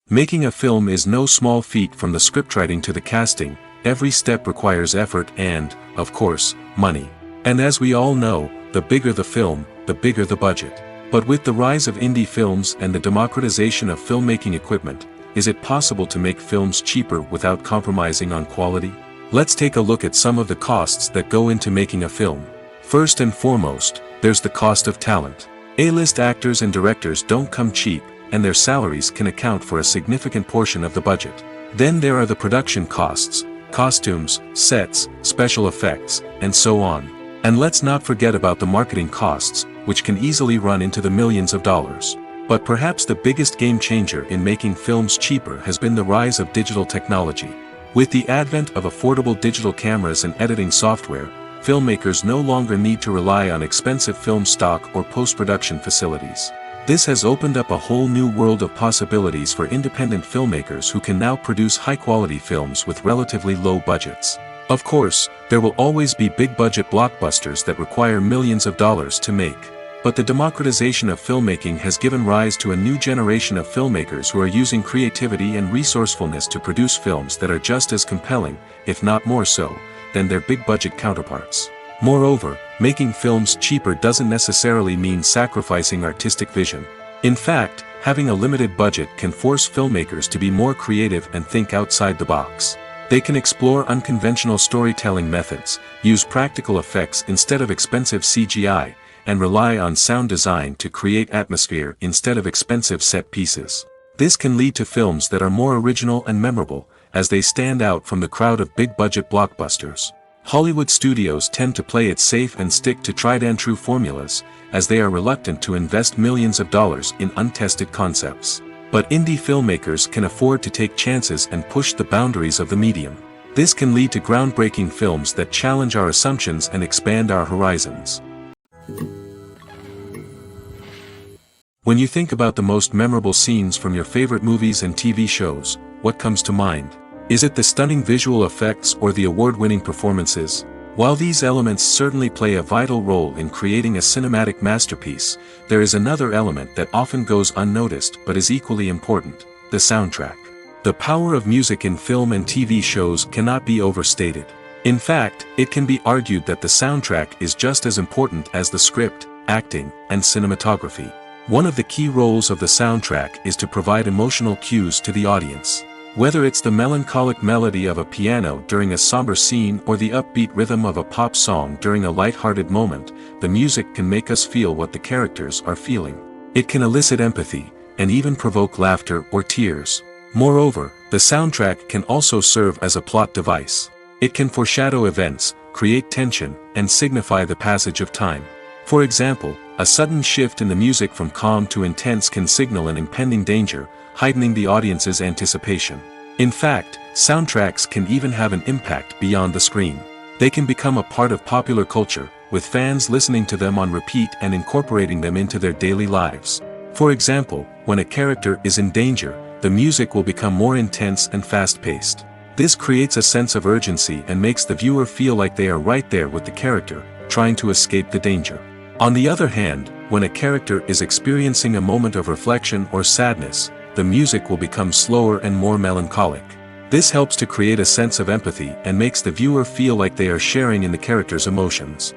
Making a film is no small feat. From the scriptwriting to the casting, every step requires effort and, of course, money. And as we all know, the bigger the film, the bigger the budget. But with the rise of indie films and the democratization of filmmaking equipment, is it possible to make films cheaper without compromising on quality? Let's take a look at some of the costs that go into making a film. First and foremost, there's the cost of talent. A-list actors and directors don't come cheap, and their salaries can account for a significant portion of the budget. Then there are the production costs, costumes, sets, special effects, and so on. And let's not forget about the marketing costs, which can easily run into the millions of dollars. But perhaps the biggest game changer in making films cheaper has been the rise of digital technology. With the advent of affordable digital cameras and editing software, filmmakers no longer need to rely on expensive film stock or post-production facilities. This has opened up a whole new world of possibilities for independent filmmakers who can now produce high-quality films with relatively low budgets. Of course, there will always be big-budget blockbusters that require millions of dollars to make. But the democratization of filmmaking has given rise to a new generation of filmmakers who are using creativity and resourcefulness to produce films that are just as compelling, if not more so, than their big-budget counterparts. Moreover, making films cheaper doesn't necessarily mean sacrificing artistic vision. In fact, having a limited budget can force filmmakers to be more creative and think outside the box. They can explore unconventional storytelling methods, use practical effects instead of expensive CGI, and rely on sound design to create atmosphere instead of expensive set pieces. This can lead to films that are more original and memorable, as they stand out from the crowd of big-budget blockbusters. Hollywood studios tend to play it safe and stick to tried-and-true formulas, as they are reluctant to invest millions of dollars in untested concepts. But indie filmmakers can afford to take chances and push the boundaries of the medium. This can lead to groundbreaking films that challenge our assumptions and expand our horizons. When you think about the most memorable scenes from your favorite movies and TV shows, what comes to mind? Is it the stunning visual effects or the award-winning performances? While these elements certainly play a vital role in creating a cinematic masterpiece, there is another element that often goes unnoticed but is equally important: the soundtrack. The power of music in film and TV shows cannot be overstated. In fact, it can be argued that the soundtrack is just as important as the script, acting, and cinematography. One of the key roles of the soundtrack is to provide emotional cues to the audience. Whether it's the melancholic melody of a piano during a somber scene or the upbeat rhythm of a pop song during a light-hearted moment, the music can make us feel what the characters are feeling. It can elicit empathy, and even provoke laughter or tears. Moreover, the soundtrack can also serve as a plot device. It can foreshadow events, create tension, and signify the passage of time. For example, a sudden shift in the music from calm to intense can signal an impending danger, heightening the audience's anticipation. In fact, soundtracks can even have an impact beyond the screen. They can become a part of popular culture, with fans listening to them on repeat and incorporating them into their daily lives. For example, when a character is in danger, the music will become more intense and fast-paced. This creates a sense of urgency and makes the viewer feel like they are right there with the character, trying to escape the danger. On the other hand, when a character is experiencing a moment of reflection or sadness, the music will become slower and more melancholic. This helps to create a sense of empathy and makes the viewer feel like they are sharing in the character's emotions.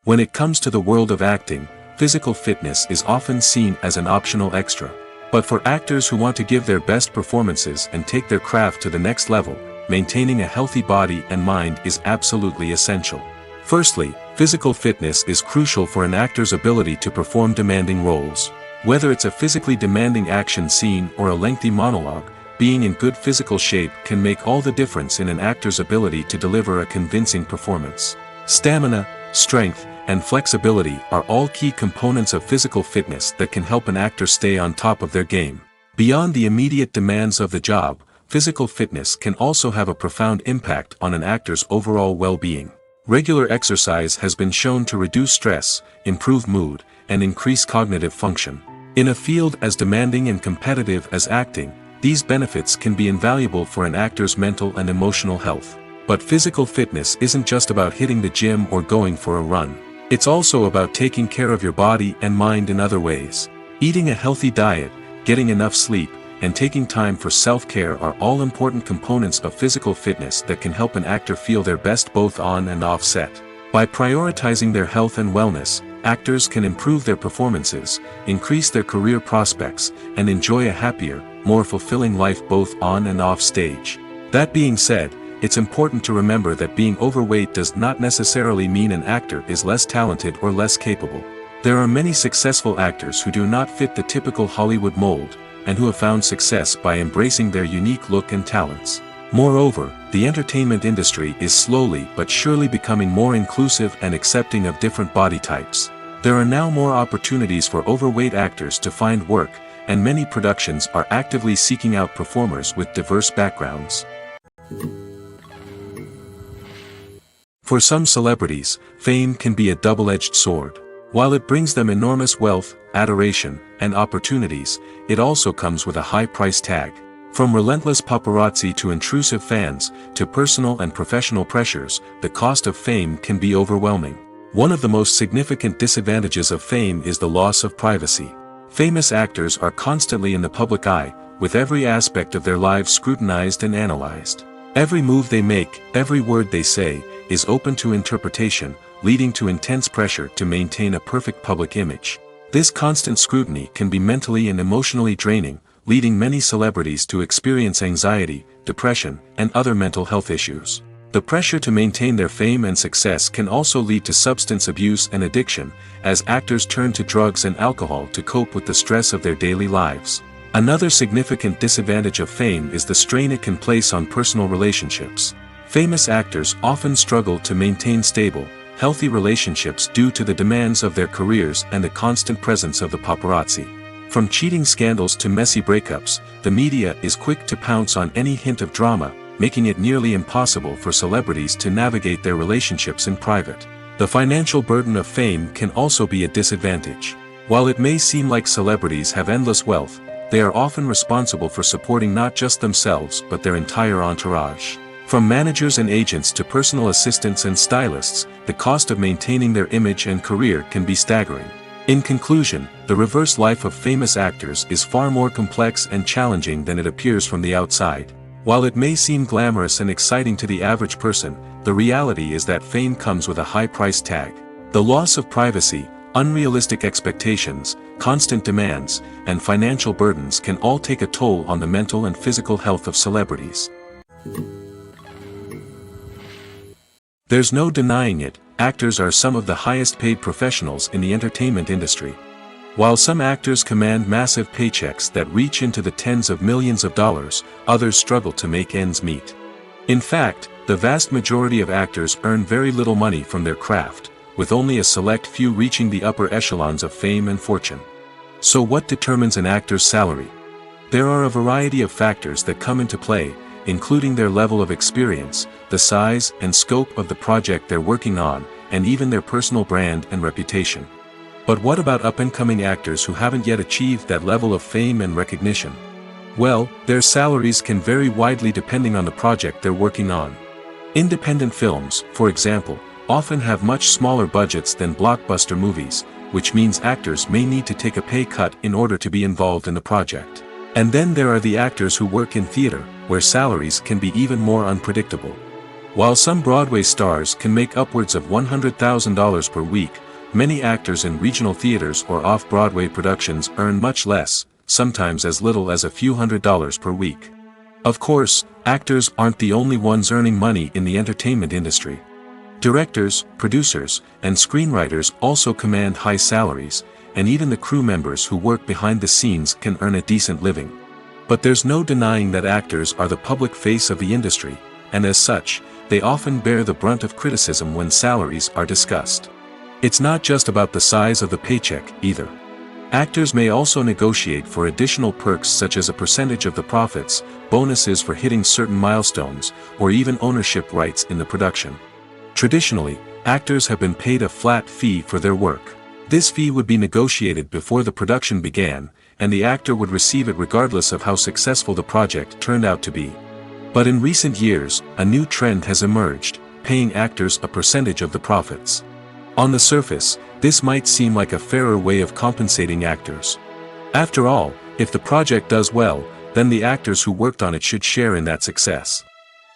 When it comes to the world of acting, physical fitness is often seen as an optional extra. But for actors who want to give their best performances and take their craft to the next level, maintaining a healthy body and mind is absolutely essential. Firstly, physical fitness is crucial for an actor's ability to perform demanding roles. Whether it's a physically demanding action scene or a lengthy monologue, being in good physical shape can make all the difference in an actor's ability to deliver a convincing performance. Stamina, strength, and flexibility are all key components of physical fitness that can help an actor stay on top of their game. Beyond the immediate demands of the job, physical fitness can also have a profound impact on an actor's overall well-being. Regular exercise has been shown to reduce stress, improve mood, and increase cognitive function. In a field as demanding and competitive as acting, these benefits can be invaluable for an actor's mental and emotional health. But physical fitness isn't just about hitting the gym or going for a run. It's also about taking care of your body and mind in other ways. Eating a healthy diet, getting enough sleep, and taking time for self-care are all important components of physical fitness that can help an actor feel their best both on and off set. By prioritizing their health and wellness, actors can improve their performances, increase their career prospects, and enjoy a happier, more fulfilling life both on and off stage. That being said, it's important to remember that being overweight does not necessarily mean an actor is less talented or less capable. There are many successful actors who do not fit the typical Hollywood mold, and who have found success by embracing their unique look and talents. Moreover, the entertainment industry is slowly but surely becoming more inclusive and accepting of different body types. There are now more opportunities for overweight actors to find work, and many productions are actively seeking out performers with diverse backgrounds. For some celebrities, fame can be a double-edged sword. While it brings them enormous wealth, adoration, and opportunities, it also comes with a high price tag. From relentless paparazzi to intrusive fans, to personal and professional pressures, the cost of fame can be overwhelming. One of the most significant disadvantages of fame is the loss of privacy. Famous actors are constantly in the public eye, with every aspect of their lives scrutinized and analyzed. Every move they make, every word they say, is open to interpretation, leading to intense pressure to maintain a perfect public image. This constant scrutiny can be mentally and emotionally draining, leading many celebrities to experience anxiety, depression, and other mental health issues. The pressure to maintain their fame and success can also lead to substance abuse and addiction, as actors turn to drugs and alcohol to cope with the stress of their daily lives. Another significant disadvantage of fame is the strain it can place on personal relationships. Famous actors often struggle to maintain stable, healthy relationships due to the demands of their careers and the constant presence of the paparazzi. From cheating scandals to messy breakups, the media is quick to pounce on any hint of drama, making it nearly impossible for celebrities to navigate their relationships in private. The financial burden of fame can also be a disadvantage. While it may seem like celebrities have endless wealth, they are often responsible for supporting not just themselves but their entire entourage. From managers and agents to personal assistants and stylists, the cost of maintaining their image and career can be staggering. In conclusion, the reverse life of famous actors is far more complex and challenging than it appears from the outside. While it may seem glamorous and exciting to the average person, the reality is that fame comes with a high price tag. The loss of privacy, unrealistic expectations, constant demands, and financial burdens can all take a toll on the mental and physical health of celebrities. There's no denying it, actors are some of the highest paid professionals in the entertainment industry. While some actors command massive paychecks that reach into the tens of millions of dollars, others struggle to make ends meet. In fact, the vast majority of actors earn very little money from their craft, with only a select few reaching the upper echelons of fame and fortune. So what determines an actor's salary? There are a variety of factors that come into play, including their level of experience, the size and scope of the project they're working on, and even their personal brand and reputation. But what about up-and-coming actors who haven't yet achieved that level of fame and recognition? Well, their salaries can vary widely depending on the project they're working on. Independent films, for example, often have much smaller budgets than blockbuster movies, which means actors may need to take a pay cut in order to be involved in the project. And then there are the actors who work in theater, where salaries can be even more unpredictable. While some Broadway stars can make upwards of $100,000 per week, many actors in regional theaters or off-Broadway productions earn much less, sometimes as little as a few $100s per week. Of course, actors aren't the only ones earning money in the entertainment industry. Directors, producers, and screenwriters also command high salaries, and even the crew members who work behind the scenes can earn a decent living. But there's no denying that actors are the public face of the industry, and as such, they often bear the brunt of criticism when salaries are discussed. It's not just about the size of the paycheck, either. Actors may also negotiate for additional perks such as a percentage of the profits, bonuses for hitting certain milestones, or even ownership rights in the production. Traditionally, actors have been paid a flat fee for their work. This fee would be negotiated before the production began, and the actor would receive it regardless of how successful the project turned out to be. But in recent years, a new trend has emerged, paying actors a percentage of the profits. On the surface, this might seem like a fairer way of compensating actors. After all, if the project does well, then the actors who worked on it should share in that success.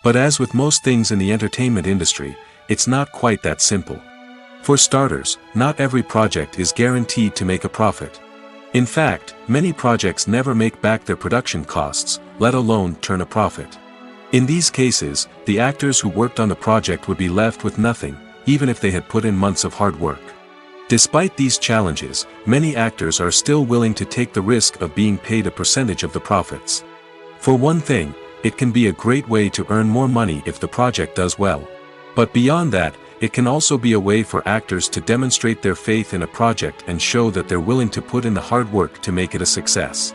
But as with most things in the entertainment industry, it's not quite that simple. For starters, not every project is guaranteed to make a profit. In fact, many projects never make back their production costs, let alone turn a profit. In these cases, the actors who worked on the project would be left with nothing, even if they had put in months of hard work. Despite these challenges, many actors are still willing to take the risk of being paid a percentage of the profits. For one thing, it can be a great way to earn more money if the project does well. But beyond that, it can also be a way for actors to demonstrate their faith in a project and show that they're willing to put in the hard work to make it a success.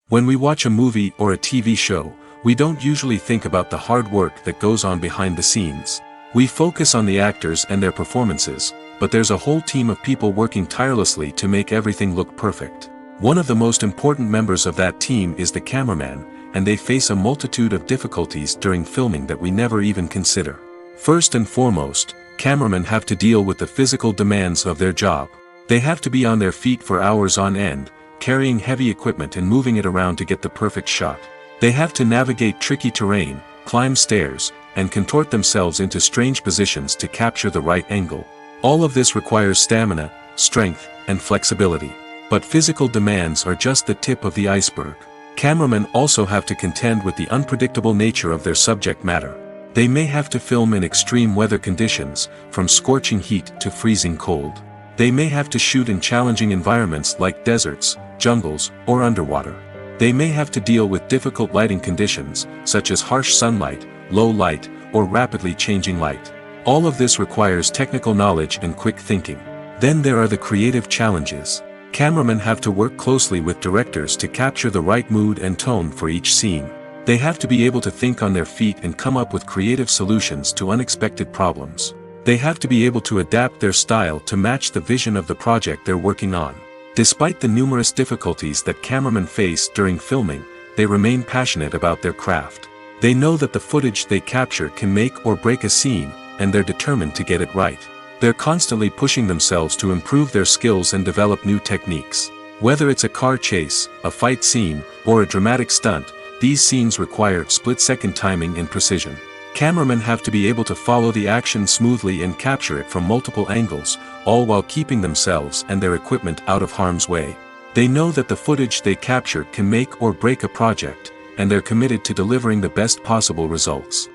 When we watch a movie or a TV show, we don't usually think about the hard work that goes on behind the scenes. We focus on the actors and their performances, but there's a whole team of people working tirelessly to make everything look perfect. One of the most important members of that team is the cameraman, and they face a multitude of difficulties during filming that we never even consider. First and foremost, cameramen have to deal with the physical demands of their job. They have to be on their feet for hours on end, carrying heavy equipment and moving it around to get the perfect shot. They have to navigate tricky terrain, climb stairs, and contort themselves into strange positions to capture the right angle. All of this requires stamina, strength, and flexibility. But physical demands are just the tip of the iceberg. Cameramen also have to contend with the unpredictable nature of their subject matter. They may have to film in extreme weather conditions, from scorching heat to freezing cold. They may have to shoot in challenging environments like deserts, jungles, or underwater. They may have to deal with difficult lighting conditions, such as harsh sunlight, low light, or rapidly changing light. All of this requires technical knowledge and quick thinking. Then there are the creative challenges. Cameramen have to work closely with directors to capture the right mood and tone for each scene. They have to be able to think on their feet and come up with creative solutions to unexpected problems. They have to be able to adapt their style to match the vision of the project they're working on. Despite the numerous difficulties that cameramen face during filming, they remain passionate about their craft. They know that the footage they capture can make or break a scene, and they're determined to get it right. They're constantly pushing themselves to improve their skills and develop new techniques. Whether it's a car chase, a fight scene, or a dramatic stunt, these scenes require split-second timing and precision. Cameramen have to be able to follow the action smoothly and capture it from multiple angles, all while keeping themselves and their equipment out of harm's way. They know that the footage they capture can make or break a project, and they're committed to delivering the best possible results.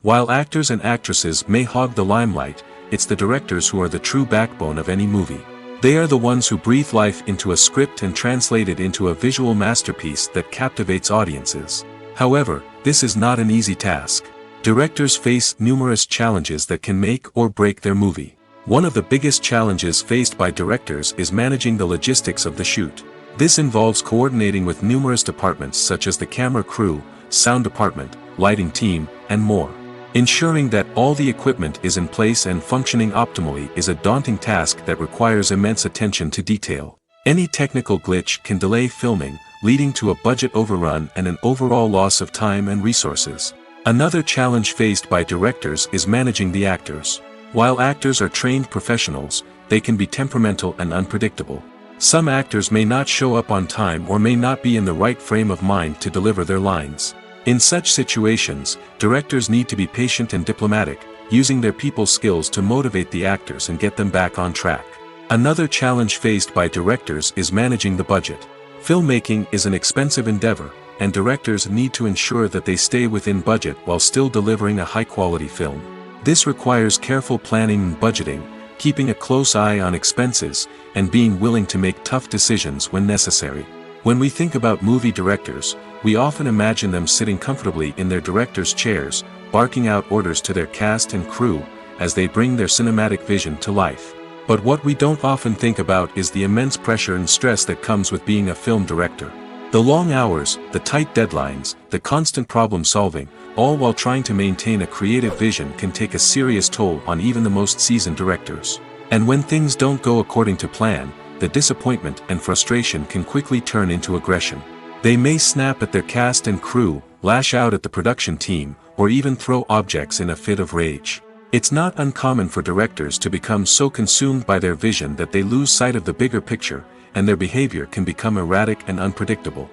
While actors and actresses may hog the limelight, it's the directors who are the true backbone of any movie. They are the ones who breathe life into a script and translate it into a visual masterpiece that captivates audiences. However, this is not an easy task. Directors face numerous challenges that can make or break their movie. One of the biggest challenges faced by directors is managing the logistics of the shoot. This involves coordinating with numerous departments such as the camera crew, sound department, lighting team, and more. Ensuring that all the equipment is in place and functioning optimally is a daunting task that requires immense attention to detail. Any technical glitch can delay filming, leading to a budget overrun and an overall loss of time and resources. Another challenge faced by directors is managing the actors. While actors are trained professionals, they can be temperamental and unpredictable. Some actors may not show up on time or may not be in the right frame of mind to deliver their lines. In such situations, directors need to be patient and diplomatic, using their people skills to motivate the actors and get them back on track. Another challenge faced by directors is managing the budget. Filmmaking is an expensive endeavor, and directors need to ensure that they stay within budget while still delivering a high-quality film. This requires careful planning and budgeting, keeping a close eye on expenses, and being willing to make tough decisions when necessary. When we think about movie directors, we often imagine them sitting comfortably in their director's chairs, barking out orders to their cast and crew, as they bring their cinematic vision to life. But what we don't often think about is the immense pressure and stress that comes with being a film director. The long hours, the tight deadlines, the constant problem solving, all while trying to maintain a creative vision can take a serious toll on even the most seasoned directors. And when things don't go according to plan, the disappointment and frustration can quickly turn into aggression. They may snap at their cast and crew, lash out at the production team, or even throw objects in a fit of rage. It's not uncommon for directors to become so consumed by their vision that they lose sight of the bigger picture, and their behavior can become erratic and unpredictable.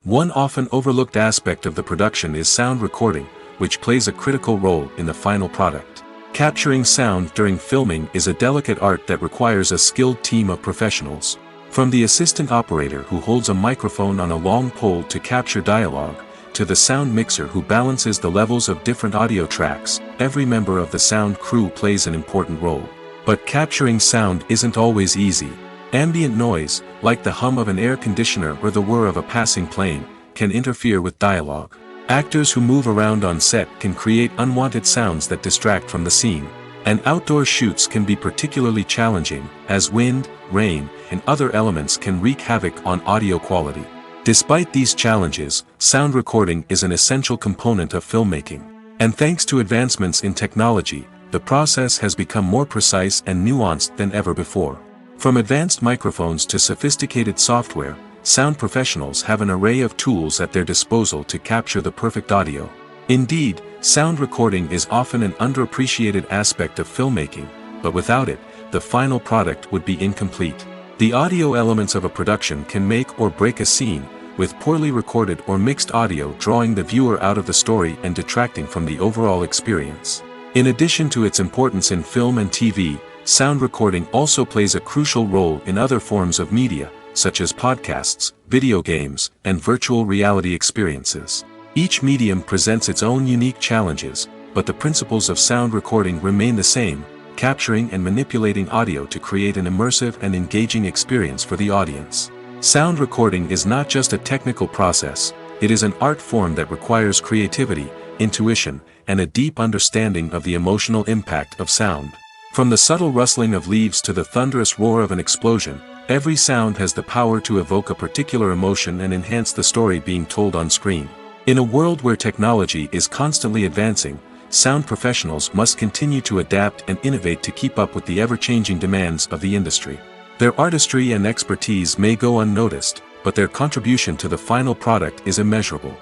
One often overlooked aspect of the production is sound recording, which plays a critical role in the final product. Capturing sound during filming is a delicate art that requires a skilled team of professionals. From the assistant operator who holds a microphone on a long pole to capture dialogue, to the sound mixer who balances the levels of different audio tracks, every member of the sound crew plays an important role. But capturing sound isn't always easy. Ambient noise, like the hum of an air conditioner or the whir of a passing plane, can interfere with dialogue. Actors who move around on set can create unwanted sounds that distract from the scene. And outdoor shoots can be particularly challenging, as wind, rain, and other elements can wreak havoc on audio quality. Despite these challenges, sound recording is an essential component of filmmaking. And thanks to advancements in technology, the process has become more precise and nuanced than ever before. From advanced microphones to sophisticated software, sound professionals have an array of tools at their disposal to capture the perfect audio. Indeed, sound recording is often an underappreciated aspect of filmmaking, but without it, the final product would be incomplete. The audio elements of a production can make or break a scene, with poorly recorded or mixed audio drawing the viewer out of the story and detracting from the overall experience. In addition to its importance in film and TV, sound recording also plays a crucial role in other forms of media, such as podcasts, video games, and virtual reality experiences. Each medium presents its own unique challenges, but the principles of sound recording remain the same, capturing and manipulating audio to create an immersive and engaging experience for the audience. Sound recording is not just a technical process, it is an art form that requires creativity, intuition, and a deep understanding of the emotional impact of sound. From the subtle rustling of leaves to the thunderous roar of an explosion, every sound has the power to evoke a particular emotion and enhance the story being told on screen. In a world where technology is constantly advancing, sound professionals must continue to adapt and innovate to keep up with the ever-changing demands of the industry. Their artistry and expertise may go unnoticed, but their contribution to the final product is immeasurable.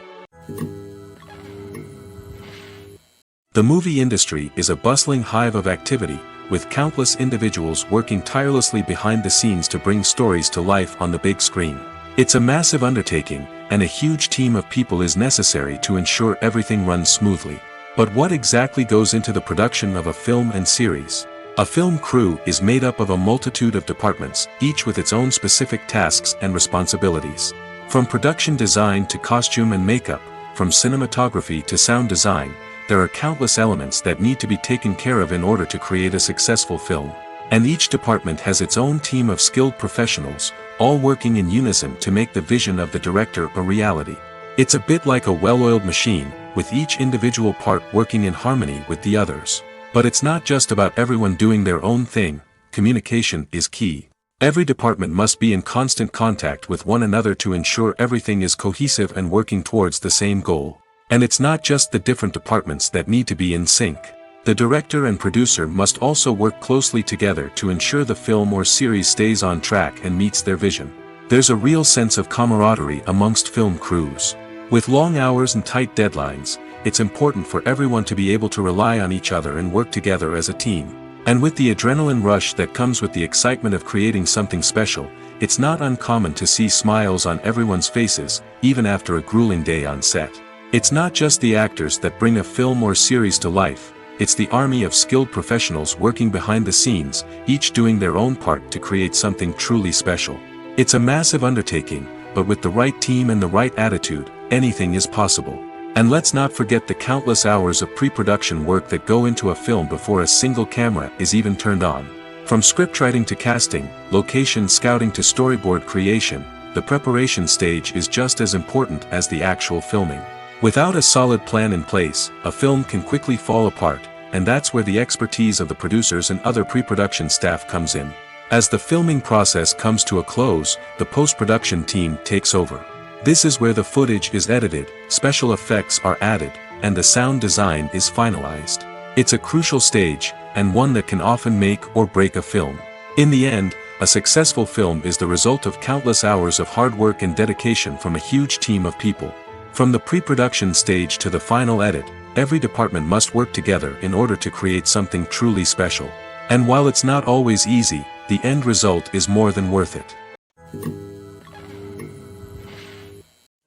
The movie industry is a bustling hive of activity, with countless individuals working tirelessly behind the scenes to bring stories to life on the big screen. It's a massive undertaking, and a huge team of people is necessary to ensure everything runs smoothly. But what exactly goes into the production of a film and series? A film crew is made up of a multitude of departments, each with its own specific tasks and responsibilities. From production design to costume and makeup, from cinematography to sound design, there are countless elements that need to be taken care of in order to create a successful film. And each department has its own team of skilled professionals, all working in unison to make the vision of the director a reality. It's a bit like a well-oiled machine, with each individual part working in harmony with the others. But it's not just about everyone doing their own thing, communication is key. Every department must be in constant contact with one another to ensure everything is cohesive and working towards the same goal. And it's not just the different departments that need to be in sync. The director and producer must also work closely together to ensure the film or series stays on track and meets their vision. There's a real sense of camaraderie amongst film crews. With long hours and tight deadlines, it's important for everyone to be able to rely on each other and work together as a team. And with the adrenaline rush that comes with the excitement of creating something special, it's not uncommon to see smiles on everyone's faces, even after a grueling day on set. It's not just the actors that bring a film or series to life, it's the army of skilled professionals working behind the scenes, each doing their own part to create something truly special. It's a massive undertaking, but with the right team and the right attitude, anything is possible. And let's not forget the countless hours of pre-production work that go into a film before a single camera is even turned on. From scriptwriting to casting, location scouting to storyboard creation, the preparation stage is just as important as the actual filming. Without a solid plan in place, a film can quickly fall apart, and that's where the expertise of the producers and other pre-production staff comes in. As the filming process comes to a close, the post-production team takes over. This is where the footage is edited, special effects are added, and the sound design is finalized. It's a crucial stage, and one that can often make or break a film. In the end, a successful film is the result of countless hours of hard work and dedication from a huge team of people. From the pre-production stage to the final edit, every department must work together in order to create something truly special. And while it's not always easy, the end result is more than worth it.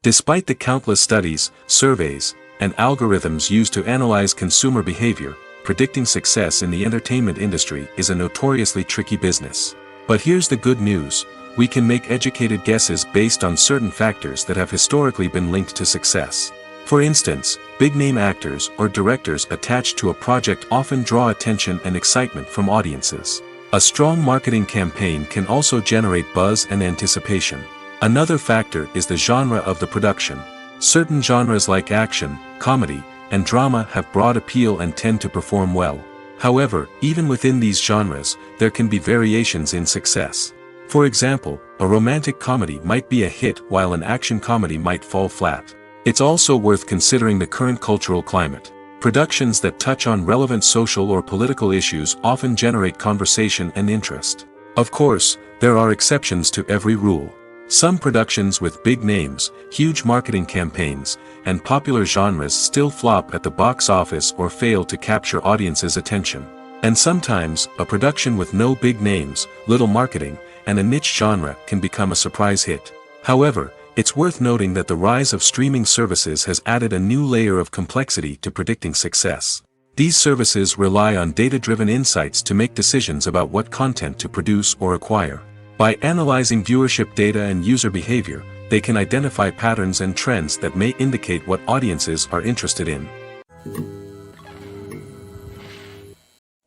Despite the countless studies, surveys, and algorithms used to analyze consumer behavior, predicting success in the entertainment industry is a notoriously tricky business. But here's the good news. We can make educated guesses based on certain factors that have historically been linked to success. For instance, big-name actors or directors attached to a project often draw attention and excitement from audiences. A strong marketing campaign can also generate buzz and anticipation. Another factor is the genre of the production. Certain genres like action, comedy, and drama have broad appeal and tend to perform well. However, even within these genres, there can be variations in success. For example, a romantic comedy might be a hit while an action comedy might fall flat. It's also worth considering the current cultural climate. Productions that touch on relevant social or political issues often generate conversation and interest. Of course, there are exceptions to every rule. Some productions with big names, huge marketing campaigns, and popular genres still flop at the box office or fail to capture audiences' attention. And sometimes, a production with no big names, little marketing, and a niche genre can become a surprise hit. However, it's worth noting that the rise of streaming services has added a new layer of complexity to predicting success. These services rely on data-driven insights to make decisions about what content to produce or acquire. By analyzing viewership data and user behavior, they can identify patterns and trends that may indicate what audiences are interested in.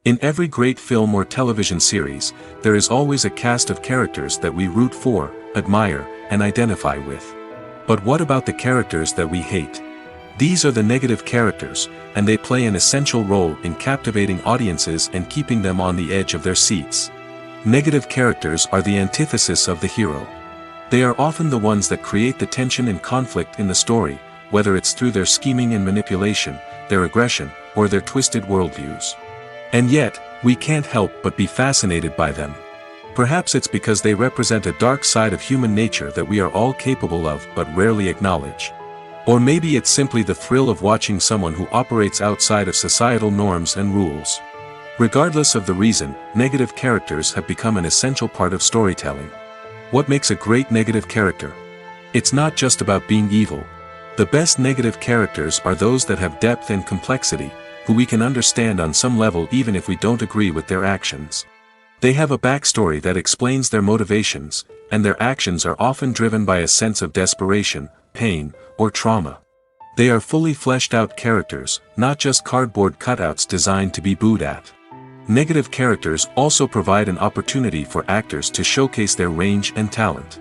In every great film or television series, there is always a cast of characters that we root for, admire, and identify with. But what about the characters that we hate? These are the negative characters, and they play an essential role in captivating audiences and keeping them on the edge of their seats. Negative characters are the antithesis of the hero. They are often the ones that create the tension and conflict in the story, whether it's through their scheming and manipulation, their aggression, or their twisted worldviews. And yet, we can't help but be fascinated by them. Perhaps it's because they represent a dark side of human nature that we are all capable of but rarely acknowledge. Or maybe it's simply the thrill of watching someone who operates outside of societal norms and rules. Regardless of the reason, negative characters have become an essential part of storytelling. What makes a great negative character? It's not just about being evil. The best negative characters are those that have depth and complexity, who we can understand on some level even if we don't agree with their actions. They have a backstory that explains their motivations, and their actions are often driven by a sense of desperation, pain, or trauma. They are fully fleshed out characters, not just cardboard cutouts designed to be booed at. Negative characters also provide an opportunity for actors to showcase their range and talent.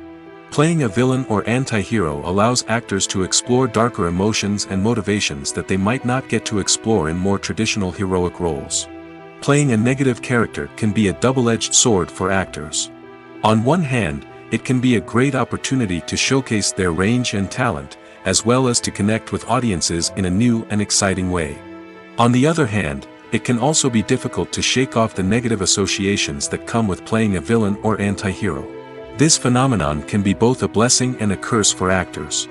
Playing a villain or anti-hero allows actors to explore darker emotions and motivations that they might not get to explore in more traditional heroic roles. Playing a negative character can be a double-edged sword for actors. On one hand, it can be a great opportunity to showcase their range and talent, as well as to connect with audiences in a new and exciting way. On the other hand, it can also be difficult to shake off the negative associations that come with playing a villain or anti-hero. This phenomenon can be both a blessing and a curse for actors.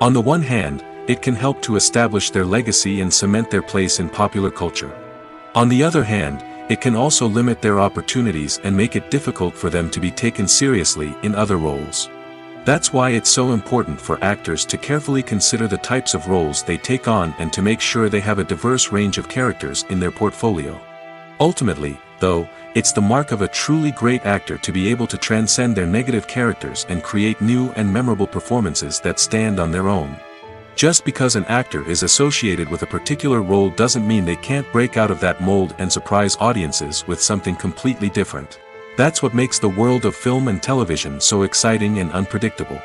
On the one hand, it can help to establish their legacy and cement their place in popular culture. On the other hand, it can also limit their opportunities and make it difficult for them to be taken seriously in other roles. That's why it's so important for actors to carefully consider the types of roles they take on and to make sure they have a diverse range of characters in their portfolio. Ultimately, though, it's the mark of a truly great actor to be able to transcend their negative characters and create new and memorable performances that stand on their own. Just because an actor is associated with a particular role doesn't mean they can't break out of that mold and surprise audiences with something completely different. That's what makes the world of film and television so exciting and unpredictable.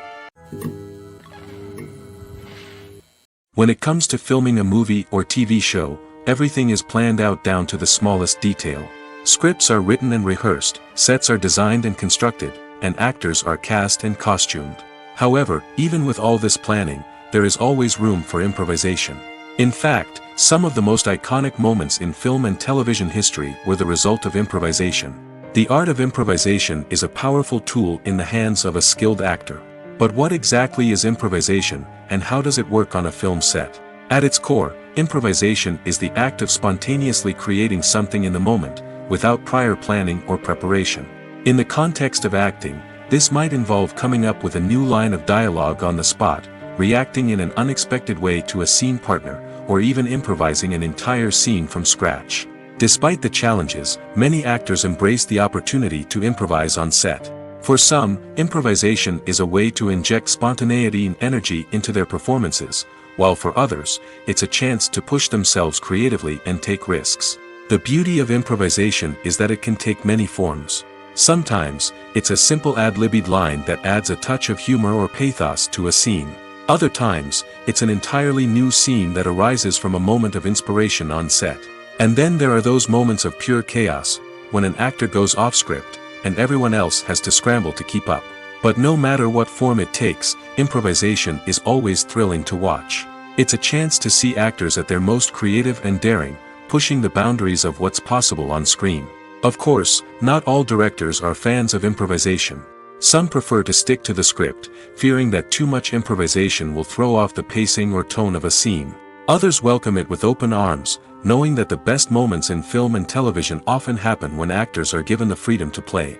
When it comes to filming a movie or TV show, everything is planned out down to the smallest detail. Scripts are written and rehearsed, sets are designed and constructed, and actors are cast and costumed. However, even with all this planning, there is always room for improvisation. In fact, some of the most iconic moments in film and television history were the result of improvisation. The art of improvisation is a powerful tool in the hands of a skilled actor. But what exactly is improvisation, and how does it work on a film set? At its core, improvisation is the act of spontaneously creating something in the moment, without prior planning or preparation. In the context of acting, this might involve coming up with a new line of dialogue on the spot, reacting in an unexpected way to a scene partner, or even improvising an entire scene from scratch. Despite the challenges, many actors embrace the opportunity to improvise on set. For some, improvisation is a way to inject spontaneity and energy into their performances, while for others, it's a chance to push themselves creatively and take risks. The beauty of improvisation is that it can take many forms. Sometimes, it's a simple ad-libbed line that adds a touch of humor or pathos to a scene. Other times, it's an entirely new scene that arises from a moment of inspiration on set. And then there are those moments of pure chaos, when an actor goes off script, and everyone else has to scramble to keep up. But no matter what form it takes, improvisation is always thrilling to watch. It's a chance to see actors at their most creative and daring, pushing the boundaries of what's possible on screen. Of course, not all directors are fans of improvisation. Some prefer to stick to the script, fearing that too much improvisation will throw off the pacing or tone of a scene. Others welcome it with open arms, knowing that the best moments in film and television often happen when actors are given the freedom to play.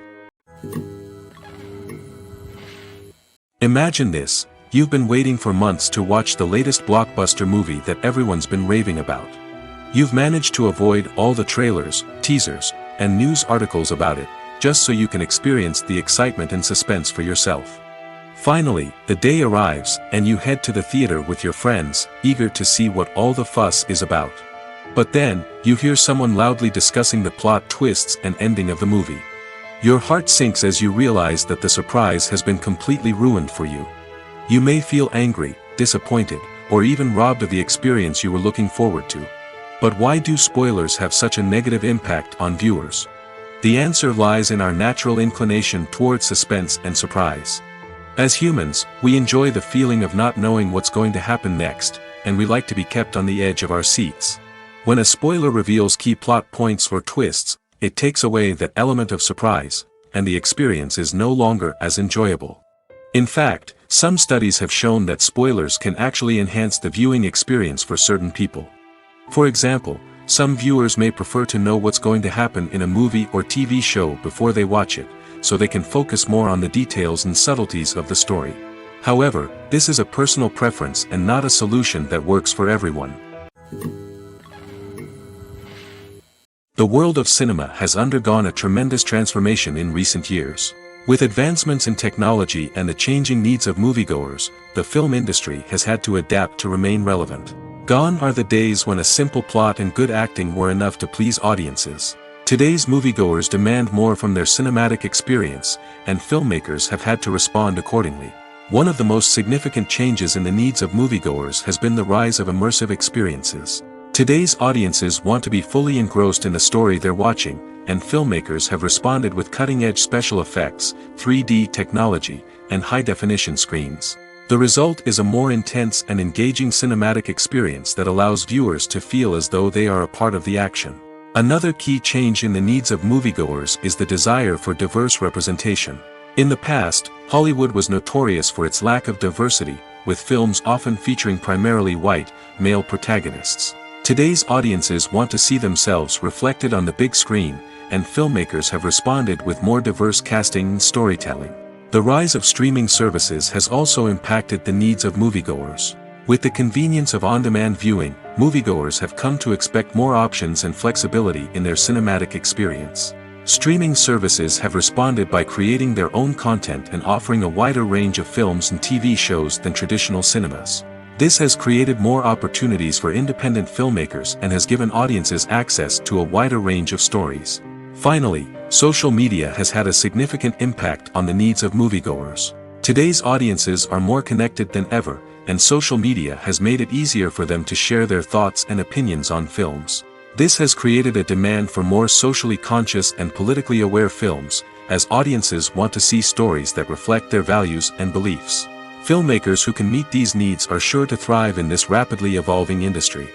Imagine this: you've been waiting for months to watch the latest blockbuster movie that everyone's been raving about. You've managed to avoid all the trailers, teasers, and news articles about it, just so you can experience the excitement and suspense for yourself. Finally, the day arrives, and you head to the theater with your friends, eager to see what all the fuss is about. But then, you hear someone loudly discussing the plot twists and ending of the movie. Your heart sinks as you realize that the surprise has been completely ruined for you. You may feel angry, disappointed, or even robbed of the experience you were looking forward to. But why do spoilers have such a negative impact on viewers? The answer lies in our natural inclination toward suspense and surprise. As humans, we enjoy the feeling of not knowing what's going to happen next, and we like to be kept on the edge of our seats. When a spoiler reveals key plot points or twists, it takes away that element of surprise, and the experience is no longer as enjoyable. In fact, some studies have shown that spoilers can actually enhance the viewing experience for certain people. For example, some viewers may prefer to know what's going to happen in a movie or TV show before they watch it, so they can focus more on the details and subtleties of the story. However, this is a personal preference and not a solution that works for everyone. The world of cinema has undergone a tremendous transformation in recent years. With advancements in technology and the changing needs of moviegoers, the film industry has had to adapt to remain relevant. Gone are the days when a simple plot and good acting were enough to please audiences. Today's moviegoers demand more from their cinematic experience, and filmmakers have had to respond accordingly. One of the most significant changes in the needs of moviegoers has been the rise of immersive experiences. Today's audiences want to be fully engrossed in the story they're watching, and filmmakers have responded with cutting-edge special effects, 3D technology, and high-definition screens. The result is a more intense and engaging cinematic experience that allows viewers to feel as though they are a part of the action. Another key change in the needs of moviegoers is the desire for diverse representation. In the past, Hollywood was notorious for its lack of diversity, with films often featuring primarily white, male protagonists. Today's audiences want to see themselves reflected on the big screen, and filmmakers have responded with more diverse casting and storytelling. The rise of streaming services has also impacted the needs of moviegoers. With the convenience of on-demand viewing, moviegoers have come to expect more options and flexibility in their cinematic experience. Streaming services have responded by creating their own content and offering a wider range of films and TV shows than traditional cinemas. This has created more opportunities for independent filmmakers and has given audiences access to a wider range of stories. Finally, social media has had a significant impact on the needs of moviegoers. Today's audiences are more connected than ever, and social media has made it easier for them to share their thoughts and opinions on films. This has created a demand for more socially conscious and politically aware films, as audiences want to see stories that reflect their values and beliefs. Filmmakers who can meet these needs are sure to thrive in this rapidly evolving industry.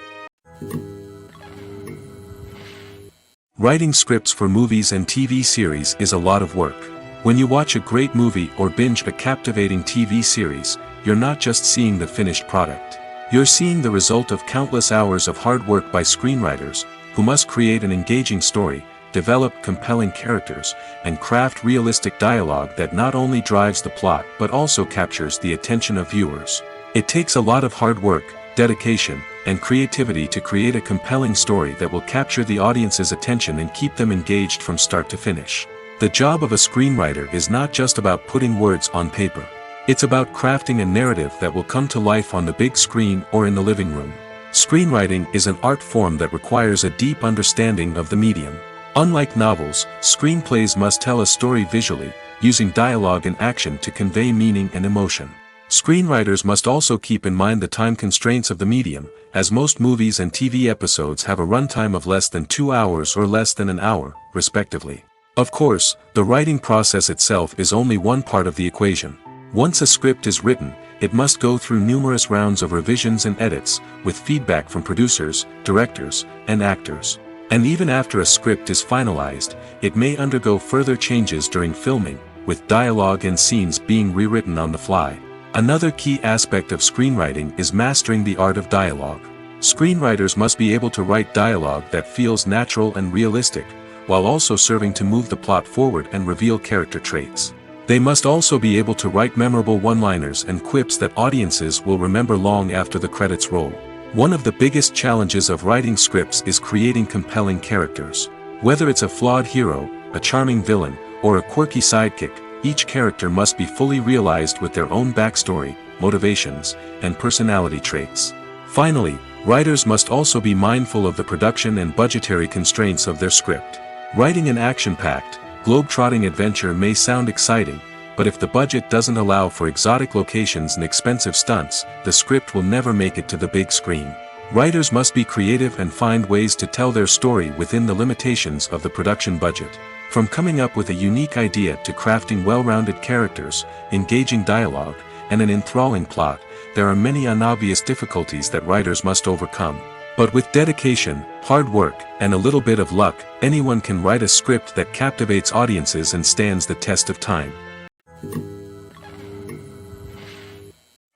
Writing scripts for movies and TV series is a lot of work. When you watch a great movie or binge a captivating TV series, you're not just seeing the finished product. You're seeing the result of countless hours of hard work by screenwriters, who must create an engaging story, develop compelling characters, and craft realistic dialogue that not only drives the plot but also captures the attention of viewers. It takes a lot of hard work, dedication, and creativity to create a compelling story that will capture the audience's attention and keep them engaged from start to finish. The job of a screenwriter is not just about putting words on paper. It's about crafting a narrative that will come to life on the big screen or in the living room. Screenwriting is an art form that requires a deep understanding of the medium. Unlike novels, screenplays must tell a story visually, using dialogue and action to convey meaning and emotion. Screenwriters must also keep in mind the time constraints of the medium, as most movies and TV episodes have a runtime of less than 2 hours or less than an hour, respectively. Of course, the writing process itself is only one part of the equation. Once a script is written, it must go through numerous rounds of revisions and edits, with feedback from producers, directors, and actors. And even after a script is finalized, it may undergo further changes during filming, with dialogue and scenes being rewritten on the fly. Another key aspect of screenwriting is mastering the art of dialogue. Screenwriters must be able to write dialogue that feels natural and realistic, while also serving to move the plot forward and reveal character traits. They must also be able to write memorable one-liners and quips that audiences will remember long after the credits roll. One of the biggest challenges of writing scripts is creating compelling characters. Whether it's a flawed hero, a charming villain, or a quirky sidekick, each character must be fully realized with their own backstory, motivations, and personality traits. Finally, writers must also be mindful of the production and budgetary constraints of their script. Writing an action-packed, globe-trotting adventure may sound exciting, but if the budget doesn't allow for exotic locations and expensive stunts, the script will never make it to the big screen. Writers must be creative and find ways to tell their story within the limitations of the production budget. From coming up with a unique idea to crafting well-rounded characters, engaging dialogue, and an enthralling plot, there are many unobvious difficulties that writers must overcome. But with dedication, hard work, and a little bit of luck, anyone can write a script that captivates audiences and stands the test of time.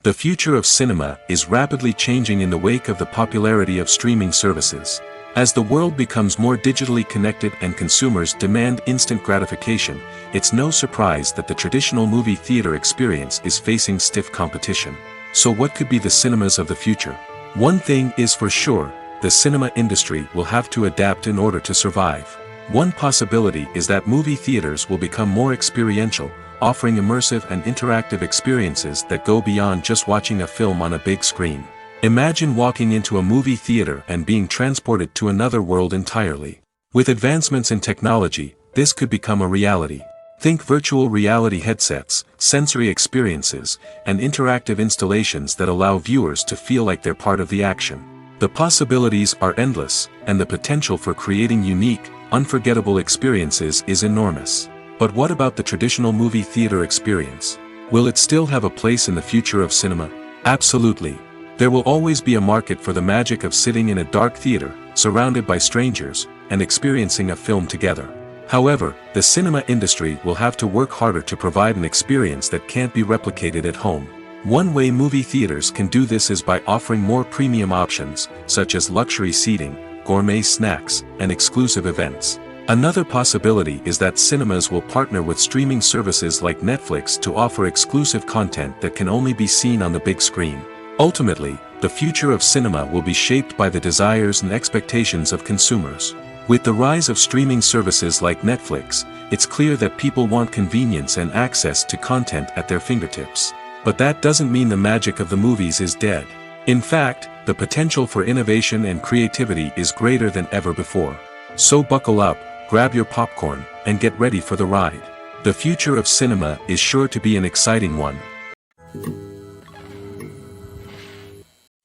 The future of cinema is rapidly changing in the wake of the popularity of streaming services. As the world becomes more digitally connected and consumers demand instant gratification, it's no surprise that the traditional movie theater experience is facing stiff competition. So what could be the cinemas of the future? One thing is for sure, the cinema industry will have to adapt in order to survive. One possibility is that movie theaters will become more experiential, offering immersive and interactive experiences that go beyond just watching a film on a big screen. Imagine walking into a movie theater and being transported to another world entirely. With advancements in technology, this could become a reality. Think virtual reality headsets, sensory experiences, and interactive installations that allow viewers to feel like they're part of the action. The possibilities are endless, and the potential for creating unique, unforgettable experiences is enormous. But what about the traditional movie theater experience? Will it still have a place in the future of cinema? Absolutely. There will always be a market for the magic of sitting in a dark theater, surrounded by strangers, and experiencing a film together. However, the cinema industry will have to work harder to provide an experience that can't be replicated at home. One way movie theaters can do this is by offering more premium options, such as luxury seating, gourmet snacks, and exclusive events. Another possibility is that cinemas will partner with streaming services like Netflix to offer exclusive content that can only be seen on the big screen. Ultimately, the future of cinema will be shaped by the desires and expectations of consumers. With the rise of streaming services like Netflix, it's clear that people want convenience and access to content at their fingertips. But that doesn't mean the magic of the movies is dead. In fact, the potential for innovation and creativity is greater than ever before. So buckle up, grab your popcorn, and get ready for the ride. The future of cinema is sure to be an exciting one.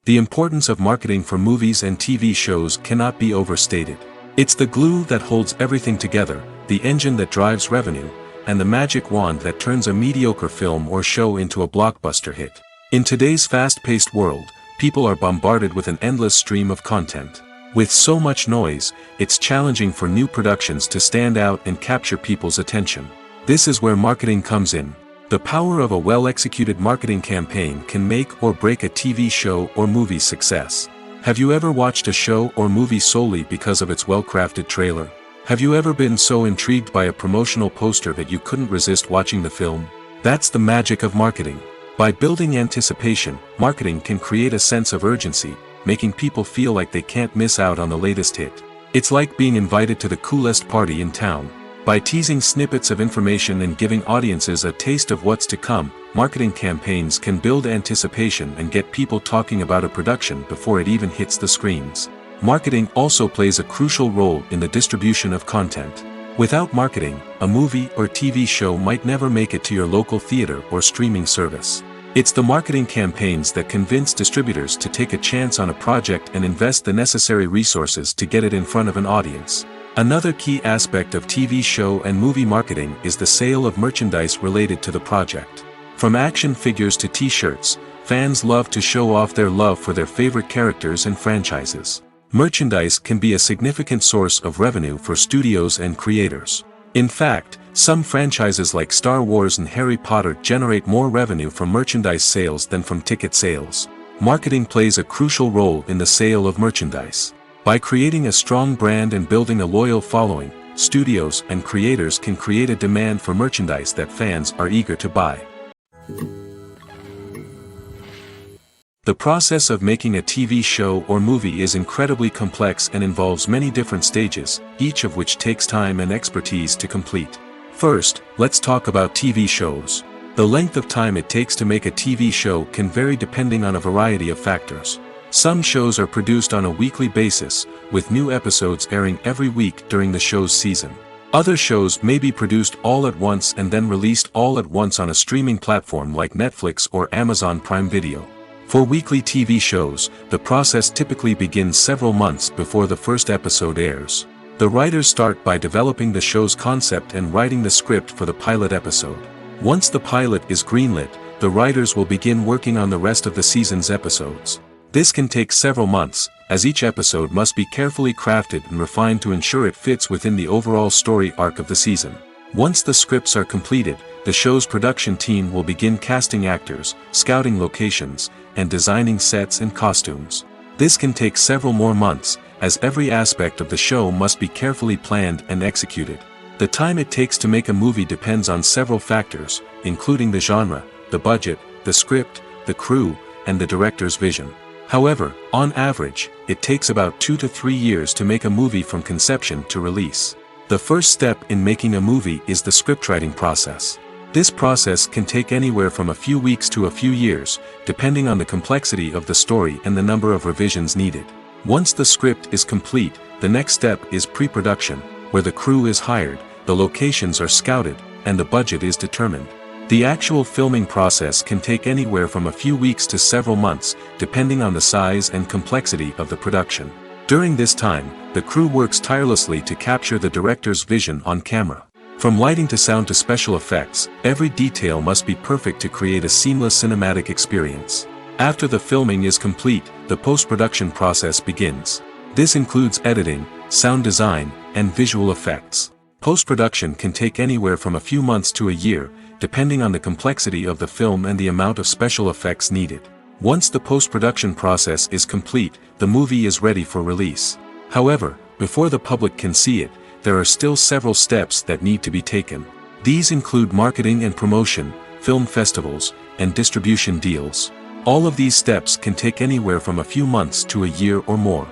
The importance of marketing for movies and TV shows cannot be overstated. It's the glue that holds everything together, the engine that drives revenue, and the magic wand that turns a mediocre film or show into a blockbuster hit. In today's fast-paced world, people are bombarded with an endless stream of content. With so much noise, it's challenging for new productions to stand out and capture people's attention. This is where marketing comes in. The power of a well-executed marketing campaign can make or break a TV show or movie's success. Have you ever watched a show or movie solely because of its well-crafted trailer? Have you ever been so intrigued by a promotional poster that you couldn't resist watching the film? That's the magic of marketing. By building anticipation, marketing can create a sense of urgency, making people feel like they can't miss out on the latest hit. It's like being invited to the coolest party in town. By teasing snippets of information and giving audiences a taste of what's to come, marketing campaigns can build anticipation and get people talking about a production before it even hits the screens. Marketing also plays a crucial role in the distribution of content. Without marketing, a movie or TV show might never make it to your local theater or streaming service. It's the marketing campaigns that convince distributors to take a chance on a project and invest the necessary resources to get it in front of an audience. Another key aspect of TV show and movie marketing is the sale of merchandise related to the project. From action figures to t-shirts, fans love to show off their love for their favorite characters and franchises. Merchandise can be a significant source of revenue for studios and creators. In fact, some franchises like Star Wars and Harry Potter generate more revenue from merchandise sales than from ticket sales. Marketing plays a crucial role in the sale of merchandise. By creating a strong brand and building a loyal following, studios and creators can create a demand for merchandise that fans are eager to buy. The process of making a TV show or movie is incredibly complex and involves many different stages, each of which takes time and expertise to complete. First, let's talk about TV shows. The length of time it takes to make a TV show can vary depending on a variety of factors. Some shows are produced on a weekly basis, with new episodes airing every week during the show's season. Other shows may be produced all at once and then released all at once on a streaming platform like Netflix or Amazon Prime Video. For weekly TV shows, the process typically begins several months before the first episode airs. The writers start by developing the show's concept and writing the script for the pilot episode. Once the pilot is greenlit, the writers will begin working on the rest of the season's episodes. This can take several months, as each episode must be carefully crafted and refined to ensure it fits within the overall story arc of the season. Once the scripts are completed, the show's production team will begin casting actors, scouting locations, and designing sets and costumes. This can take several more months, as every aspect of the show must be carefully planned and executed. The time it takes to make a movie depends on several factors, including the genre, the budget, the script, the crew, and the director's vision. However, on average, it takes about 2 to 3 years to make a movie from conception to release. The first step in making a movie is the scriptwriting process. This process can take anywhere from a few weeks to a few years, depending on the complexity of the story and the number of revisions needed. Once the script is complete, the next step is pre-production, where the crew is hired, the locations are scouted, and the budget is determined. The actual filming process can take anywhere from a few weeks to several months, depending on the size and complexity of the production. During this time, the crew works tirelessly to capture the director's vision on camera. From lighting to sound to special effects, every detail must be perfect to create a seamless cinematic experience. After the filming is complete, the post-production process begins. This includes editing, sound design, and visual effects. Post-production can take anywhere from a few months to a year, depending on the complexity of the film and the amount of special effects needed. Once the post-production process is complete, the movie is ready for release. However, before the public can see it, there are still several steps that need to be taken. These include marketing and promotion, film festivals, and distribution deals. All of these steps can take anywhere from a few months to a year or more.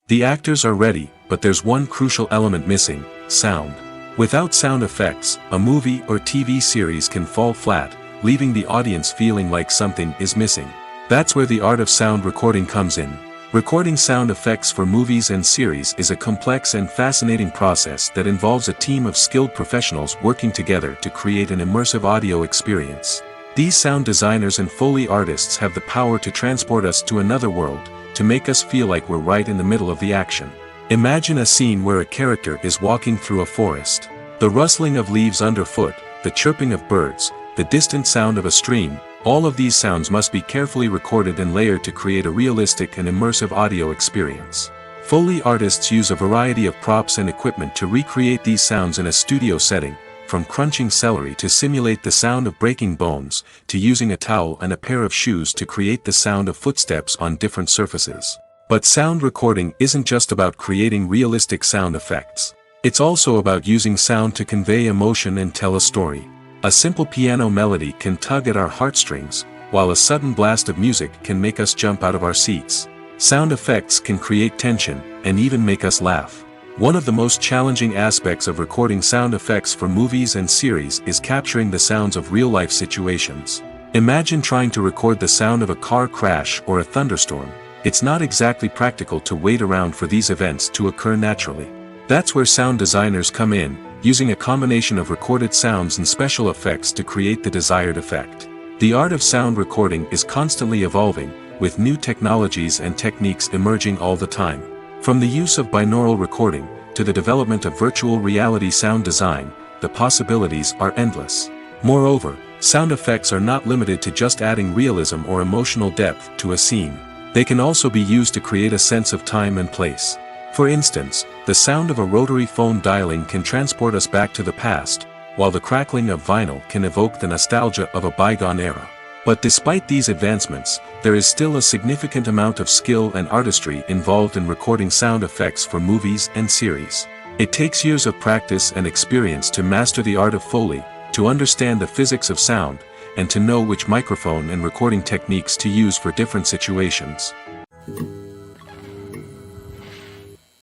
The actors are ready, but there's one crucial element missing: sound. Without sound effects, a movie or TV series can fall flat, leaving the audience feeling like something is missing. That's where the art of sound recording comes in. Recording sound effects for movies and series is a complex and fascinating process that involves a team of skilled professionals working together to create an immersive audio experience. These sound designers and Foley artists have the power to transport us to another world, to make us feel like we're right in the middle of the action. Imagine a scene where a character is walking through a forest. The rustling of leaves underfoot, the chirping of birds, the distant sound of a stream, all of these sounds must be carefully recorded and layered to create a realistic and immersive audio experience. Foley artists use a variety of props and equipment to recreate these sounds in a studio setting, from crunching celery to simulate the sound of breaking bones, to using a towel and a pair of shoes to create the sound of footsteps on different surfaces. But sound recording isn't just about creating realistic sound effects. It's also about using sound to convey emotion and tell a story. A simple piano melody can tug at our heartstrings, while a sudden blast of music can make us jump out of our seats. Sound effects can create tension, and even make us laugh. One of the most challenging aspects of recording sound effects for movies and series is capturing the sounds of real-life situations. Imagine trying to record the sound of a car crash or a thunderstorm. It's not exactly practical to wait around for these events to occur naturally. That's where sound designers come in, using a combination of recorded sounds and special effects to create the desired effect. The art of sound recording is constantly evolving, with new technologies and techniques emerging all the time. From the use of binaural recording, to the development of virtual reality sound design, the possibilities are endless. Moreover, sound effects are not limited to just adding realism or emotional depth to a scene. They can also be used to create a sense of time and place. For instance, the sound of a rotary phone dialing can transport us back to the past, while the crackling of vinyl can evoke the nostalgia of a bygone era. But despite these advancements, there is still a significant amount of skill and artistry involved in recording sound effects for movies and series. It takes years of practice and experience to master the art of Foley, to understand the physics of sound, and to know which microphone and recording techniques to use for different situations.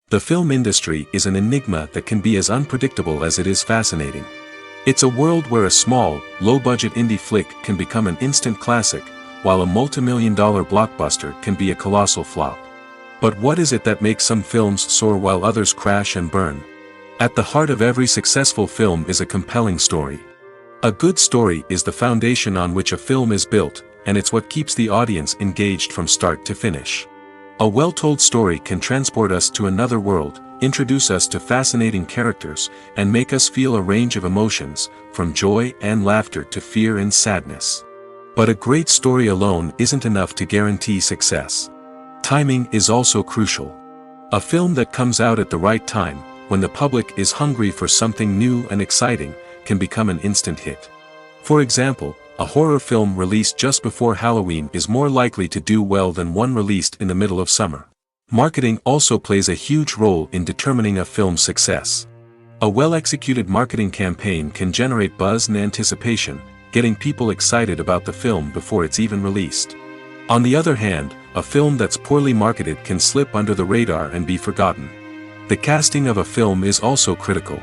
The film industry is an enigma that can be as unpredictable as it is fascinating. It's a world where a small, low-budget indie flick can become an instant classic, while a multi-million-dollar blockbuster can be a colossal flop. But what is it that makes some films soar while others crash and burn? At the heart of every successful film is a compelling story. A good story is the foundation on which a film is built, and it's what keeps the audience engaged from start to finish. A well-told story can transport us to another world, introduce us to fascinating characters, and make us feel a range of emotions, from joy and laughter to fear and sadness. But a great story alone isn't enough to guarantee success. Timing is also crucial. A film that comes out at the right time, when the public is hungry for something new and exciting, can become an instant hit. For example, a horror film released just before Halloween is more likely to do well than one released in the middle of summer. Marketing also plays a huge role in determining a film's success. A well-executed marketing campaign can generate buzz and anticipation, getting people excited about the film before it's even released. On the other hand, a film that's poorly marketed can slip under the radar and be forgotten. The casting of a film is also critical.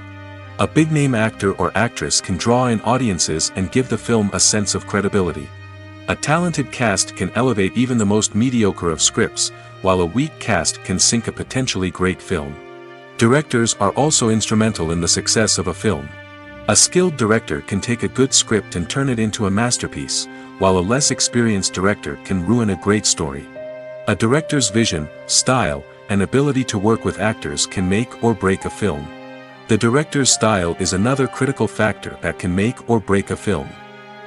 A big-name actor or actress can draw in audiences and give the film a sense of credibility. A talented cast can elevate even the most mediocre of scripts, while a weak cast can sink a potentially great film. Directors are also instrumental in the success of a film. A skilled director can take a good script and turn it into a masterpiece, while a less experienced director can ruin a great story. A director's vision, style, and ability to work with actors can make or break a film. The director's style is another critical factor that can make or break a film.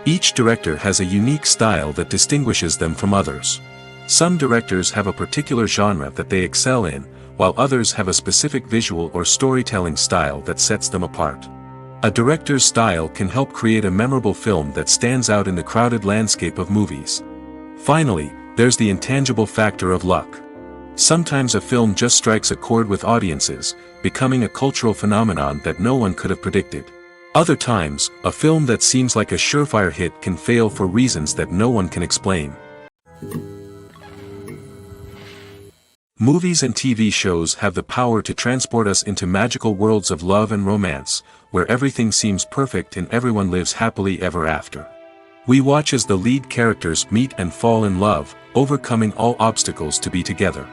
Each director has a unique style that distinguishes them from others. Some directors have a particular genre that they excel in, while others have a specific visual or storytelling style that sets them apart. A director's style can help create a memorable film that stands out in the crowded landscape of movies. Finally, there's the intangible factor of luck. Sometimes a film just strikes a chord with audiences, becoming a cultural phenomenon that no one could have predicted. Other times, a film that seems like a surefire hit can fail for reasons that no one can explain. Movies and TV shows have the power to transport us into magical worlds of love and romance, where everything seems perfect and everyone lives happily ever after. We watch as the lead characters meet and fall in love, overcoming all obstacles to be together.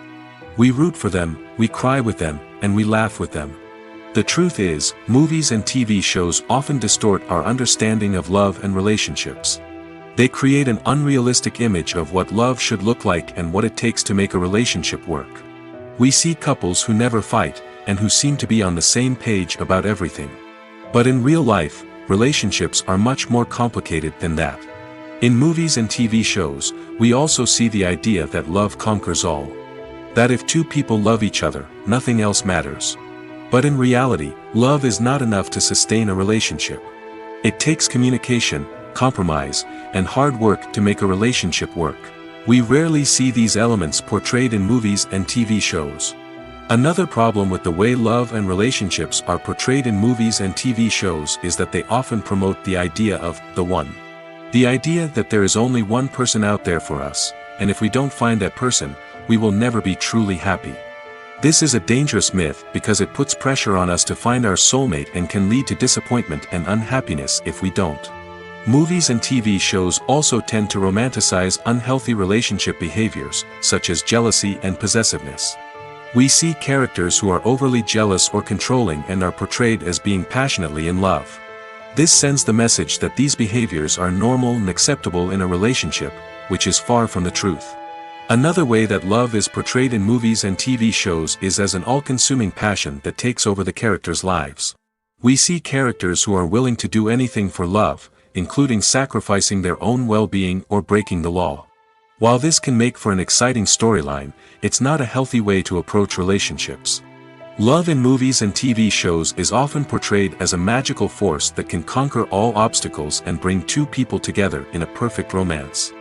We root for them, we cry with them, and we laugh with them. The truth is, movies and TV shows often distort our understanding of love and relationships. They create an unrealistic image of what love should look like and what it takes to make a relationship work. We see couples who never fight, and who seem to be on the same page about everything. But in real life, relationships are much more complicated than that. In movies and TV shows, we also see the idea that love conquers all. That if two people love each other, nothing else matters. But in reality, love is not enough to sustain a relationship. It takes communication, compromise, and hard work to make a relationship work. We rarely see these elements portrayed in movies and TV shows. Another problem with the way love and relationships are portrayed in movies and TV shows is that they often promote the idea of the one. The idea that there is only one person out there for us, and if we don't find that person, we will never be truly happy. This is a dangerous myth because it puts pressure on us to find our soulmate and can lead to disappointment and unhappiness if we don't. Movies and TV shows also tend to romanticize unhealthy relationship behaviors, such as jealousy and possessiveness. We see characters who are overly jealous or controlling and are portrayed as being passionately in love. This sends the message that these behaviors are normal and acceptable in a relationship, which is far from the truth. Another way that love is portrayed in movies and TV shows is as an all-consuming passion that takes over the characters' lives. We see characters who are willing to do anything for love, including sacrificing their own well-being or breaking the law. While this can make for an exciting storyline, it's not a healthy way to approach relationships. Love in movies and TV shows is often portrayed as a magical force that can conquer all obstacles and bring two people together in a perfect romance.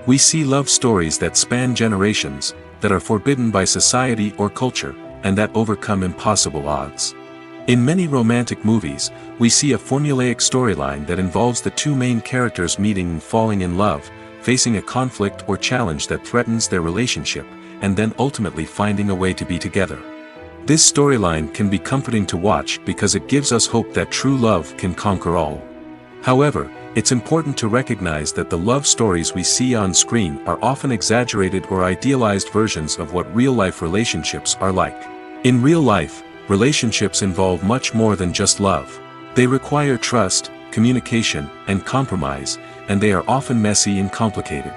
We see love stories that span generations, that are forbidden by society or culture, and that overcome impossible odds. In many romantic movies, we see a formulaic storyline that involves the two main characters meeting and falling in love, facing a conflict or challenge that threatens their relationship, and then ultimately finding a way to be together. This storyline can be comforting to watch because it gives us hope that true love can conquer all. However, it's important to recognize that the love stories we see on screen are often exaggerated or idealized versions of what real-life relationships are like. In real life, relationships involve much more than just love. They require trust, communication, and compromise, and they are often messy and complicated.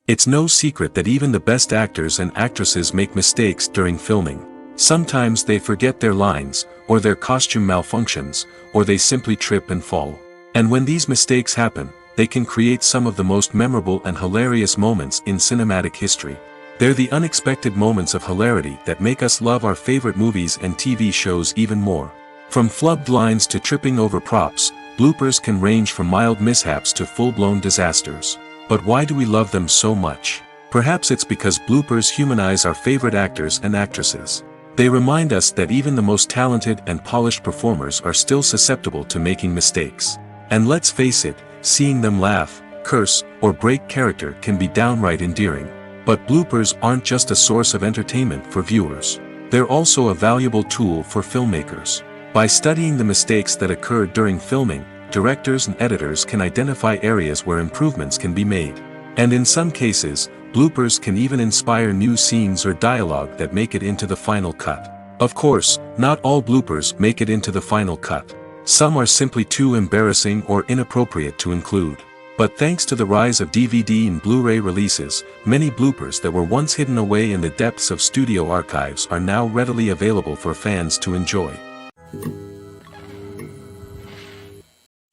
It's no secret that even the best actors and actresses make mistakes during filming. Sometimes they forget their lines, or their costume malfunctions, or they simply trip and fall. And when these mistakes happen, they can create some of the most memorable and hilarious moments in cinematic history. They're the unexpected moments of hilarity that make us love our favorite movies and TV shows even more. From flubbed lines to tripping over props, bloopers can range from mild mishaps to full-blown disasters. But why do we love them so much? Perhaps it's because bloopers humanize our favorite actors and actresses. They remind us that even the most talented and polished performers are still susceptible to making mistakes. And let's face it, seeing them laugh, curse, or break character can be downright endearing. But bloopers aren't just a source of entertainment for viewers. They're also a valuable tool for filmmakers. By studying the mistakes that occurred during filming, directors and editors can identify areas where improvements can be made. And in some cases, bloopers can even inspire new scenes or dialogue that make it into the final cut. Of course, not all bloopers make it into the final cut. Some are simply too embarrassing or inappropriate to include. But thanks to the rise of DVD and Blu-ray releases, many bloopers that were once hidden away in the depths of studio archives are now readily available for fans to enjoy.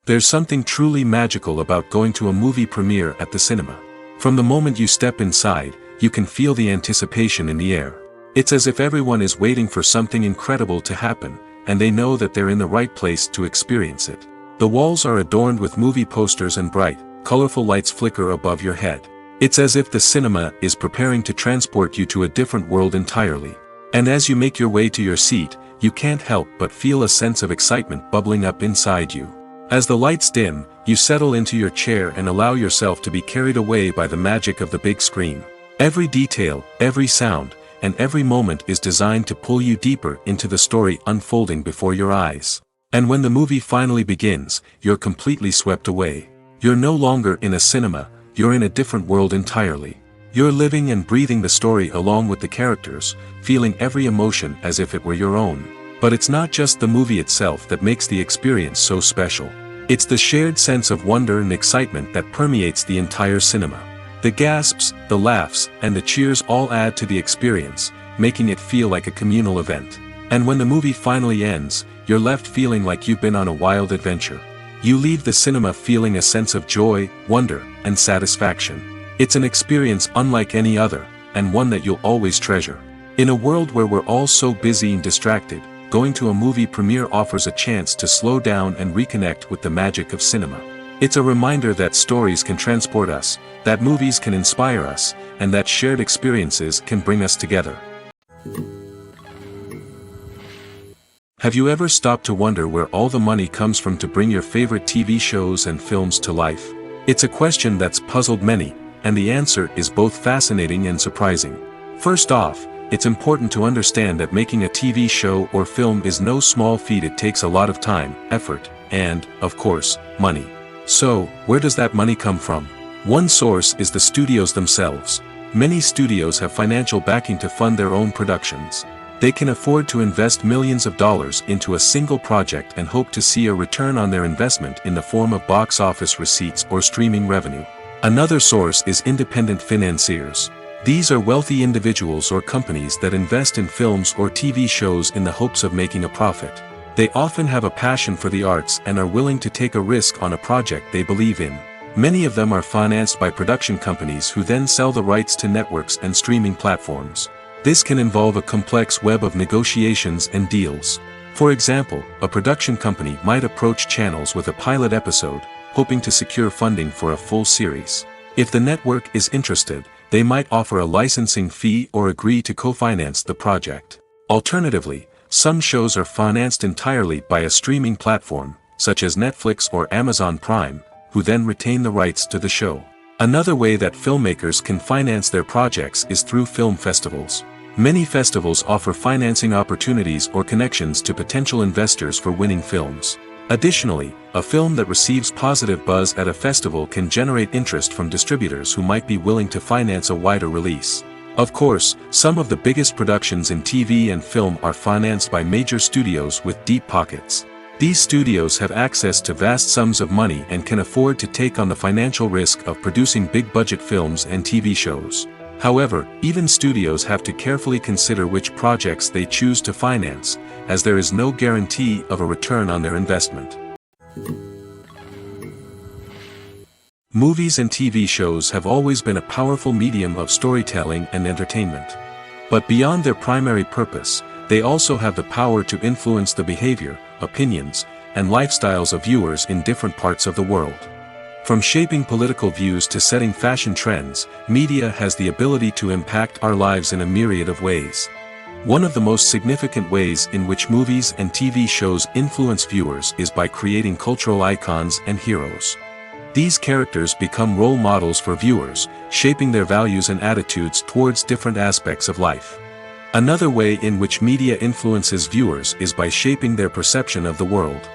There's something truly magical about going to a movie premiere at the cinema. From the moment you step inside, you can feel the anticipation in the air. It's as if everyone is waiting for something incredible to happen, and they know that they're in the right place to experience it. The walls are adorned with movie posters and bright, colorful lights flicker above your head. It's as if the cinema is preparing to transport you to a different world entirely. And as you make your way to your seat, you can't help but feel a sense of excitement bubbling up inside you. As the lights dim, you settle into your chair and allow yourself to be carried away by the magic of the big screen. Every detail, every sound, and every moment is designed to pull you deeper into the story unfolding before your eyes. And when the movie finally begins, you're completely swept away. You're no longer in a cinema, you're in a different world entirely. You're living and breathing the story along with the characters, feeling every emotion as if it were your own. But it's not just the movie itself that makes the experience so special. It's the shared sense of wonder and excitement that permeates the entire cinema. The gasps, the laughs, and the cheers all add to the experience, making it feel like a communal event. And when the movie finally ends, you're left feeling like you've been on a wild adventure. You leave the cinema feeling a sense of joy, wonder, and satisfaction. It's an experience unlike any other, and one that you'll always treasure. In a world where we're all so busy and distracted, going to a movie premiere offers a chance to slow down and reconnect with the magic of cinema. It's a reminder that stories can transport us, that movies can inspire us, and that shared experiences can bring us together. Have you ever stopped to wonder where all the money comes from to bring your favorite TV shows and films to life? It's a question that's puzzled many, and the answer is both fascinating and surprising. First off, it's important to understand that making a TV show or film is no small feat. It takes a lot of time, effort, and, of course, money. So, where does that money come from? One source is the studios themselves. Many studios have financial backing to fund their own productions. They can afford to invest millions of dollars into a single project and hope to see a return on their investment in the form of box office receipts or streaming revenue. Another source is independent financiers. These are wealthy individuals or companies that invest in films or TV shows in the hopes of making a profit. They often have a passion for the arts and are willing to take a risk on a project they believe in. Many of them are financed by production companies who then sell the rights to networks and streaming platforms. This can involve a complex web of negotiations and deals. For example, a production company might approach channels with a pilot episode, hoping to secure funding for a full series. If the network is interested, they might offer a licensing fee or agree to co-finance the project. Alternatively, some shows are financed entirely by a streaming platform, such as Netflix or Amazon Prime, who then retain the rights to the show. Another way that filmmakers can finance their projects is through film festivals. Many festivals offer financing opportunities or connections to potential investors for winning films. Additionally, a film that receives positive buzz at a festival can generate interest from distributors who might be willing to finance a wider release. Of course, some of the biggest productions in TV and film are financed by major studios with deep pockets. These studios have access to vast sums of money and can afford to take on the financial risk of producing big-budget films and TV shows. However, even studios have to carefully consider which projects they choose to finance, as there is no guarantee of a return on their investment. Movies and TV shows have always been a powerful medium of storytelling and entertainment. But beyond their primary purpose, they also have the power to influence the behavior, opinions, and lifestyles of viewers in different parts of the world. From shaping political views to setting fashion trends, media has the ability to impact our lives in a myriad of ways. One of the most significant ways in which movies and TV shows influence viewers is by creating cultural icons and heroes. These characters become role models for viewers, shaping their values and attitudes towards different aspects of life. Another way in which media influences viewers is by shaping their perception of the world.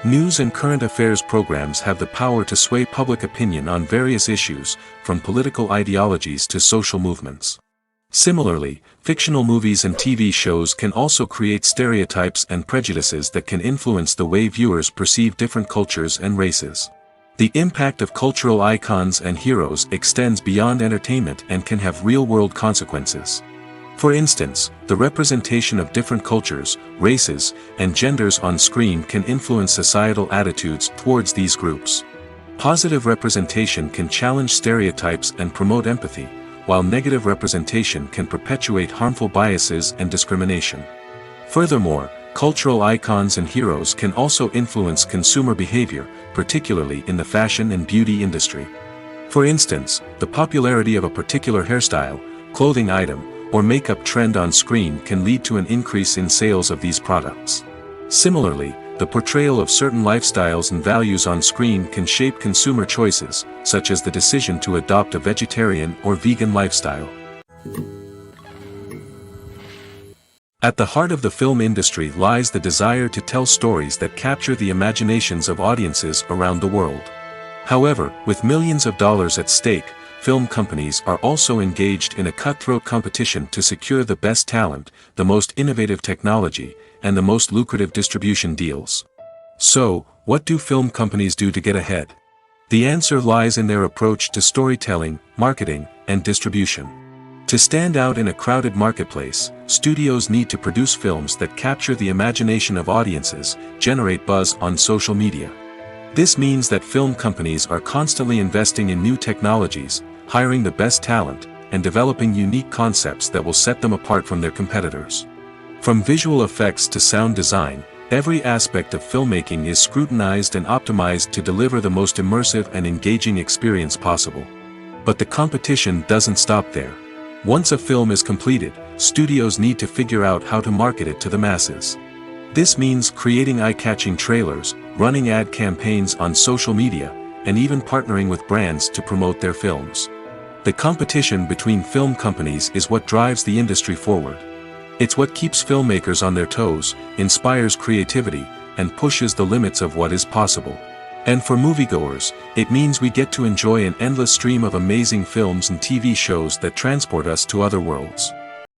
News and current affairs programs have the power to sway public opinion on various issues, from political ideologies to social movements. Similarly, fictional movies and TV shows can also create stereotypes and prejudices that can influence the way viewers perceive different cultures and races. The impact of cultural icons and heroes extends beyond entertainment and can have real-world consequences. For instance, the representation of different cultures, races, and genders on screen can influence societal attitudes towards these groups. Positive representation can challenge stereotypes and promote empathy, while negative representation can perpetuate harmful biases and discrimination. Furthermore, cultural icons and heroes can also influence consumer behavior, particularly in the fashion and beauty industry. For instance, the popularity of a particular hairstyle, clothing item, or makeup trend on screen can lead to an increase in sales of these products. Similarly, the portrayal of certain lifestyles and values on screen can shape consumer choices, such as the decision to adopt a vegetarian or vegan lifestyle. At the heart of the film industry lies the desire to tell stories that capture the imaginations of audiences around the world. However, with millions of dollars at stake, film companies are also engaged in a cutthroat competition to secure the best talent, the most innovative technology, and the most lucrative distribution deals. So, what do film companies do to get ahead? The answer lies in their approach to storytelling, marketing, and distribution. To stand out in a crowded marketplace, studios need to produce films that capture the imagination of audiences, generate buzz on social media. This means that film companies are constantly investing in new technologies, hiring the best talent, and developing unique concepts that will set them apart from their competitors. From visual effects to sound design, every aspect of filmmaking is scrutinized and optimized to deliver the most immersive and engaging experience possible. But the competition doesn't stop there. Once a film is completed, studios need to figure out how to market it to the masses. This means creating eye-catching trailers, running ad campaigns on social media, and even partnering with brands to promote their films. The competition between film companies is what drives the industry forward. It's what keeps filmmakers on their toes, inspires creativity, and pushes the limits of what is possible. And for moviegoers, it means we get to enjoy an endless stream of amazing films and TV shows that transport us to other worlds.